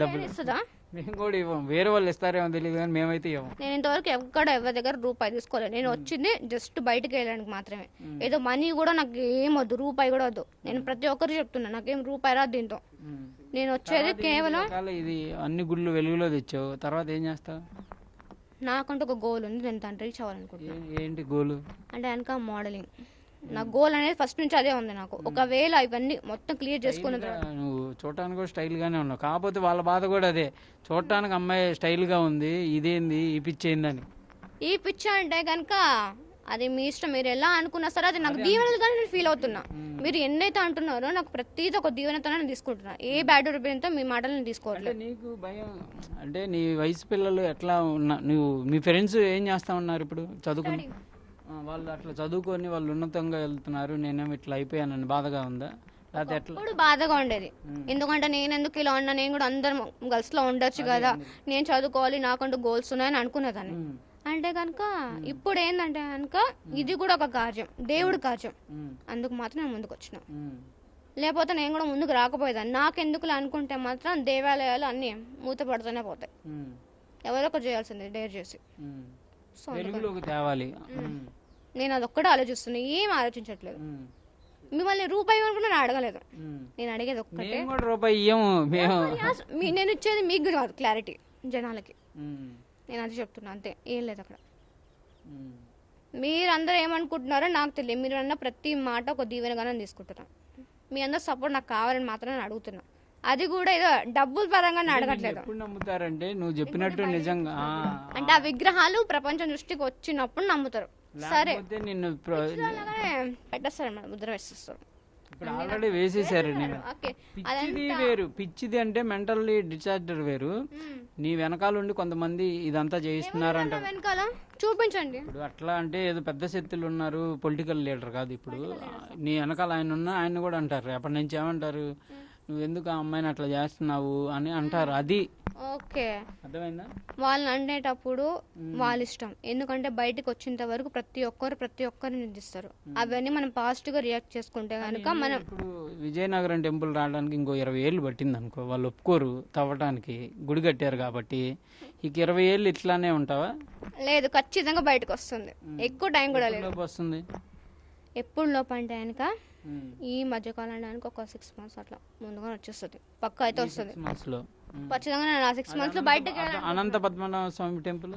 డబ్బులు ఇస్తుందా? మేము కూడా ఇవ్వం, వేరే వాళ్ళు ఇస్తారేమో తెలియదు కానీ మేమైతే ఇవ్వం. నేను ఇంతవరకు ఎవరి దగ్గర రూపాయి తీసుకోలేదు. నేను వచ్చింది జస్ట్ బయటకు వెళ్ళడానికి మాత్రమే. ఏదో మనీ కూడా నాకు ఏమొద్దు, రూపాయి కూడా వద్దు. నేను ప్రతి ఒక్కరు చెప్తున్నా, నాకేం రూపాయి రాదు దీంతో. నేను వచ్చేది కేవలం ఇది అన్ని గుళ్ళు వెలుగులో తెచ్చావు, తర్వాత ఏం చేస్తావు? నాకంటూ ఒక గోల్ ఉంది, నేను దాన్ని రీచ్ అవ్వాలనుకుంటున్నాను. ఏంటి గోల్? అంటే కనుక మోడలింగ్. నా గోల్ అనేది ఫస్ట్ నుంచి అదే ఉంది నాకు. ఒకవేళ ఇవన్నీ మొత్తం క్లియర్ చేసుకున్న తర్వాత, నువ్వు చూడటానికి కూడా స్టైల్ గానే ఉన్నావు, కాకపోతే వాళ్ళ బాధ కూడా అదే, చూడటానికి అమ్మాయి స్టైల్ గా ఉంది, ఇదేంది ఈ పిచ్చి ఏందని. ఈ పిచ్చి అంటే కనుక అది మీ ఇష్టం, మీరు ఎలా అనుకున్నా సరే అది నాకు దీవెనలుగానే నేను ఫీల్ అవుతున్నా. మీరు ఎన్నైతే అంటున్నారో నాకు ప్రతిదీ ఒక దీవెనతోనే నేను తీసుకుంటున్నా. ఏ బ్యాడ్ ఒపీనియన్తో మీ మాటలు నేను తీసుకోవట్లేదు. నీకు భయం అంటే నీ వయసు పిల్లలు ఎట్లా ఉన్నా, నువ్వు మీ ఫ్రెండ్స్ ఏం చేస్తా ఉన్నారు ఇప్పుడు చదువుకుని? వాళ్ళు అట్లా చదువుకొని వాళ్ళు ఉన్నతంగా వెళ్తున్నారు, నేనేమో ఇట్లా అయిపోయానని బాధగా ఉందా? ఇప్పుడు బాధగా ఉండేది, ఎందుకంటే నేను ఎందుకు ఇలా ఉన్నా, నేను కూడా అందరం గర్ల్స్ లో ఉండొచ్చు కదా, నేను చదువుకోవాలి, నాకంటూ గోల్స్ ఉన్నాయని అనుకునేదాన్ని. అంటే కనుక ఇప్పుడు ఏంటంటే కనుక ఇది కూడా ఒక కార్యం, దేవుడి కార్యం, అందుకు మాత్రం నేను ముందుకు వచ్చిన. లేకపోతే నేను కూడా ముందుకు రాకపోయేదాన్ని. నాకెందుకులే అనుకుంటే మాత్రం దేవాలయాలు అన్ని మూతపడుతూనే పోతాయి. ఎవరో ఒకరు చేయాల్సిందే డేర్ చేసి. సో తేవాలి, నేను అదొక్కడే ఆలోచిస్తున్నా, ఏం ఆలోచించట్లేదు. మిమ్మల్ని రూపాయి కూడా నేను అడగలేదు, నేను అడిగేది ఒక్కటే రూపాయి. నేను ఇచ్చేది మీకు కాదు, క్లారిటీ జనాలకి, నేను అది చెప్తున్నా అంతే, ఏం లేదు అక్కడ. మీరందరూ ఏమనుకుంటున్నారో నాకు తెలియదు. మీరు అన్న ప్రతి మాట ఒక దీవెనగానే తీసుకుంటున్నా. మీ అందరూ సపోర్ట్ నాకు కావాలని మాత్రం నేను అడుగుతున్నా. అది కూడా ఏదో డబ్బుల పరంగా అడగట్లేదు. నమ్ముతారంటే నువ్వు చెప్పినట్టు నిజంగా, అంటే ఆ విగ్రహాలు ప్రపంచం దృష్టికి వచ్చినప్పుడు నమ్ముతారు. సరే నిన్ను పెట్టేస్తారు, ముద్ర వేసేస్తారు. ఇప్పుడు ఆల్రెడీ వేసేసారు. పిచ్చిది వేరు, పిచ్చిది అంటే మెంటల్లీ డిసార్డర్ వేరు. నీ వెనకాల ఉండి కొంతమంది ఇదంతా చేయిస్తున్నారంట. వెనకాల చూపించండి. ఇప్పుడు అట్లా అంటే ఏదో పెద్ద శక్తులు ఉన్నారు, పొలిటికల్ లీడర్ కాదు. ఇప్పుడు నీ వెనకాల ఆయన ఉన్నా ఆయన కూడా అంటారు, ఎప్పటి నుంచి ఏమంటారు, నువ్వు ఎందుకు ఆ అమ్మాయిని అట్లా చేస్తున్నావు అని అంటారు. అది ఓకే, అర్థమైందా? వాళ్ళని అనేటప్పుడు వాళ్ళ ఇష్టం. ఎందుకంటే బయటకు వచ్చేంత వరకు ప్రతి ఒక్కరిని నిందిస్తారు. అవన్నీ మనం పాజిటివ్ గా రియాక్ట్ చేసుకుంటే కనుక మనం. ఇప్పుడు విజయనగరం టెంపుల్ రావడానికి ఇంకో 20 ఏళ్ళు పట్టింది అనుకో, వాళ్ళు ఒప్పుకోరు తవ్వటానికి, గుడి కట్టారు కాబట్టి. ఇక 20 ఏళ్ళు ఇట్లానే ఉంటావా? లేదు, ఖచ్చితంగా బయటకు వస్తుంది. ఎక్కువ టైం కూడా లేదు. వస్తుంది ఎప్పుడు లోపు అంటే కనుక ఈ మధ్యకాలంలో ఒక 6 months అట్లా ముందుగా వచ్చేస్తుంది, పక్క అయితే వస్తుంది. ఖచ్చితంగా నేను 6 months లో బయటకు. అనంత పద్మనాభ స్వామి టెంపుల్,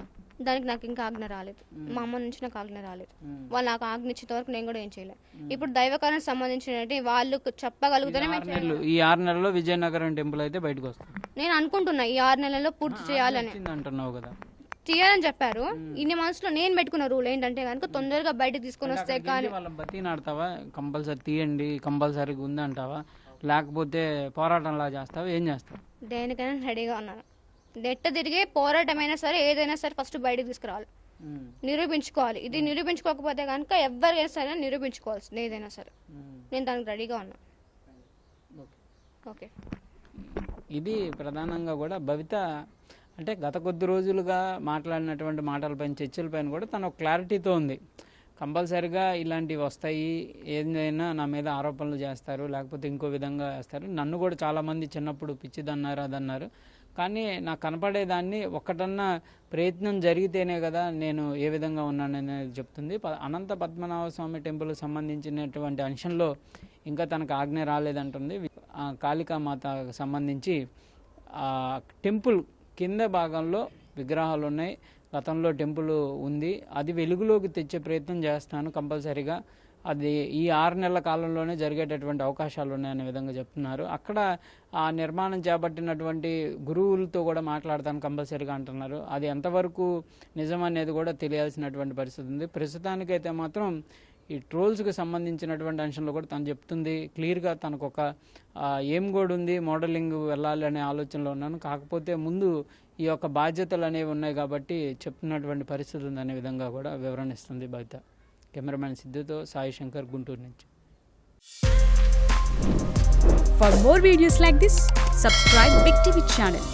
దానికి నాకు ఇంకా ఆజ్ఞ రాలేదు. మా అమ్మ నుంచి నాకు ఆజ్ఞ రాలేదు. వాళ్ళు నాకు ఆజ్ఞ ఇచ్చేంత వరకు నేను కూడా ఏం చేయలేదు. ఇప్పుడు దైవకారానికి సంబంధించిన వాళ్ళు చెప్పగలుగుతానే. ఈ 6 నెలల్లో విజయనగరం టెంపుల్ అయితే బయటకు వస్తుంది నేను అనుకుంటున్నా. ఈ 6 నెలల్లో పూర్తి చేయాలని అంటున్నావు కదా, చేయాలని చెప్పారు. ఇన్ని మనసులో నేను పెట్టుకున్న రూల్ ఏంటంటే కనుక తొందరగా బయటకు తీసుకొని వస్తే. కానీ వాళ్ళ బతి నాడతావా, కంపల్సరీ తీయండి, కంపల్సరీగా ఉంది అంటావా, లేకపోతే పోరాటంలా చేస్తావా, ఏం చేస్తావు? దేనికైనా రెడీగా ఉన్నాను. దెట్ట తిరిగే పోరాటమైనా సరే, ఏదైనా సరే ఫస్ట్ బయటకు తీసుకురావాలి, నిరూపించుకోవాలి. ఇది నిరూపించుకోకపోతే కనుక ఎవరికైనా సరే నిరూపించుకోవాల్సింది ఏదైనా సరే. నేను దానికి రెడీగా ఉన్నా. ఓకే, ఇది ప్రధానంగా కూడా భవిత అంటే గత కొద్ది రోజులుగా మాట్లాడినటువంటి మాటలపైన, చర్చలపైన కూడా తను క్లారిటీతో ఉంది. కంపల్సరిగా ఇలాంటివి వస్తాయి, ఏదైనా నా మీద ఆరోపణలు చేస్తారు, లేకపోతే ఇంకో విధంగా వేస్తారు. నన్ను కూడా చాలామంది చిన్నప్పుడు పిచ్చిదన్నారు, అదన్నారు. కానీ నాకు కనపడేదాన్ని ఒక్కటన్నా ప్రయత్నం జరిగితేనే కదా నేను ఏ విధంగా ఉన్నాననేది చెప్తుంది. అనంత పద్మనాభ స్వామి టెంపుల్కి సంబంధించినటువంటి అంశంలో ఇంకా తనకు ఆజ్ఞ రాలేదంటుంది. కాళికామాతకు సంబంధించి టెంపుల్ కింద భాగంలో విగ్రహాలు ఉన్నాయి, గతంలో టెంపుల్ ఉంది, అది వెలుగులోకి తెచ్చే ప్రయత్నం చేస్తాను కంపల్సరీగా. అది ఈ 6 నెలల కాలంలోనే జరిగేటటువంటి అవకాశాలు ఉన్నాయనే విధంగా చెప్తున్నారు. అక్కడ ఆ నిర్మాణం చేపట్టినటువంటి గురువులతో కూడా మాట్లాడతాను కంపల్సరీగా అంటున్నారు. అది ఎంతవరకు నిజం అనేది కూడా తెలియాల్సినటువంటి పరిస్థితి ఉంది. ప్రస్తుతానికైతే మాత్రం ఈ ట్రోల్స్కి సంబంధించినటువంటి అంశంలో కూడా తను చెప్తుంది క్లియర్గా తనకు ఒక ఏం కూడా ఉంది, మోడలింగ్ వెళ్ళాలి అనే ఆలోచనలో ఉన్నాను, కాకపోతే ముందు ఈ యొక్క బాధ్యతలు అనేవి ఉన్నాయి కాబట్టి చెప్తున్నటువంటి పరిస్థితి ఉందనే విధంగా కూడా వివరణ ఇస్తుంది బయట. కెమెరామ్యాన్ సిద్ధుతో సాయి శంకర్, గుంటూరు నుంచి. For more videos like this, subscribe Big TV channel.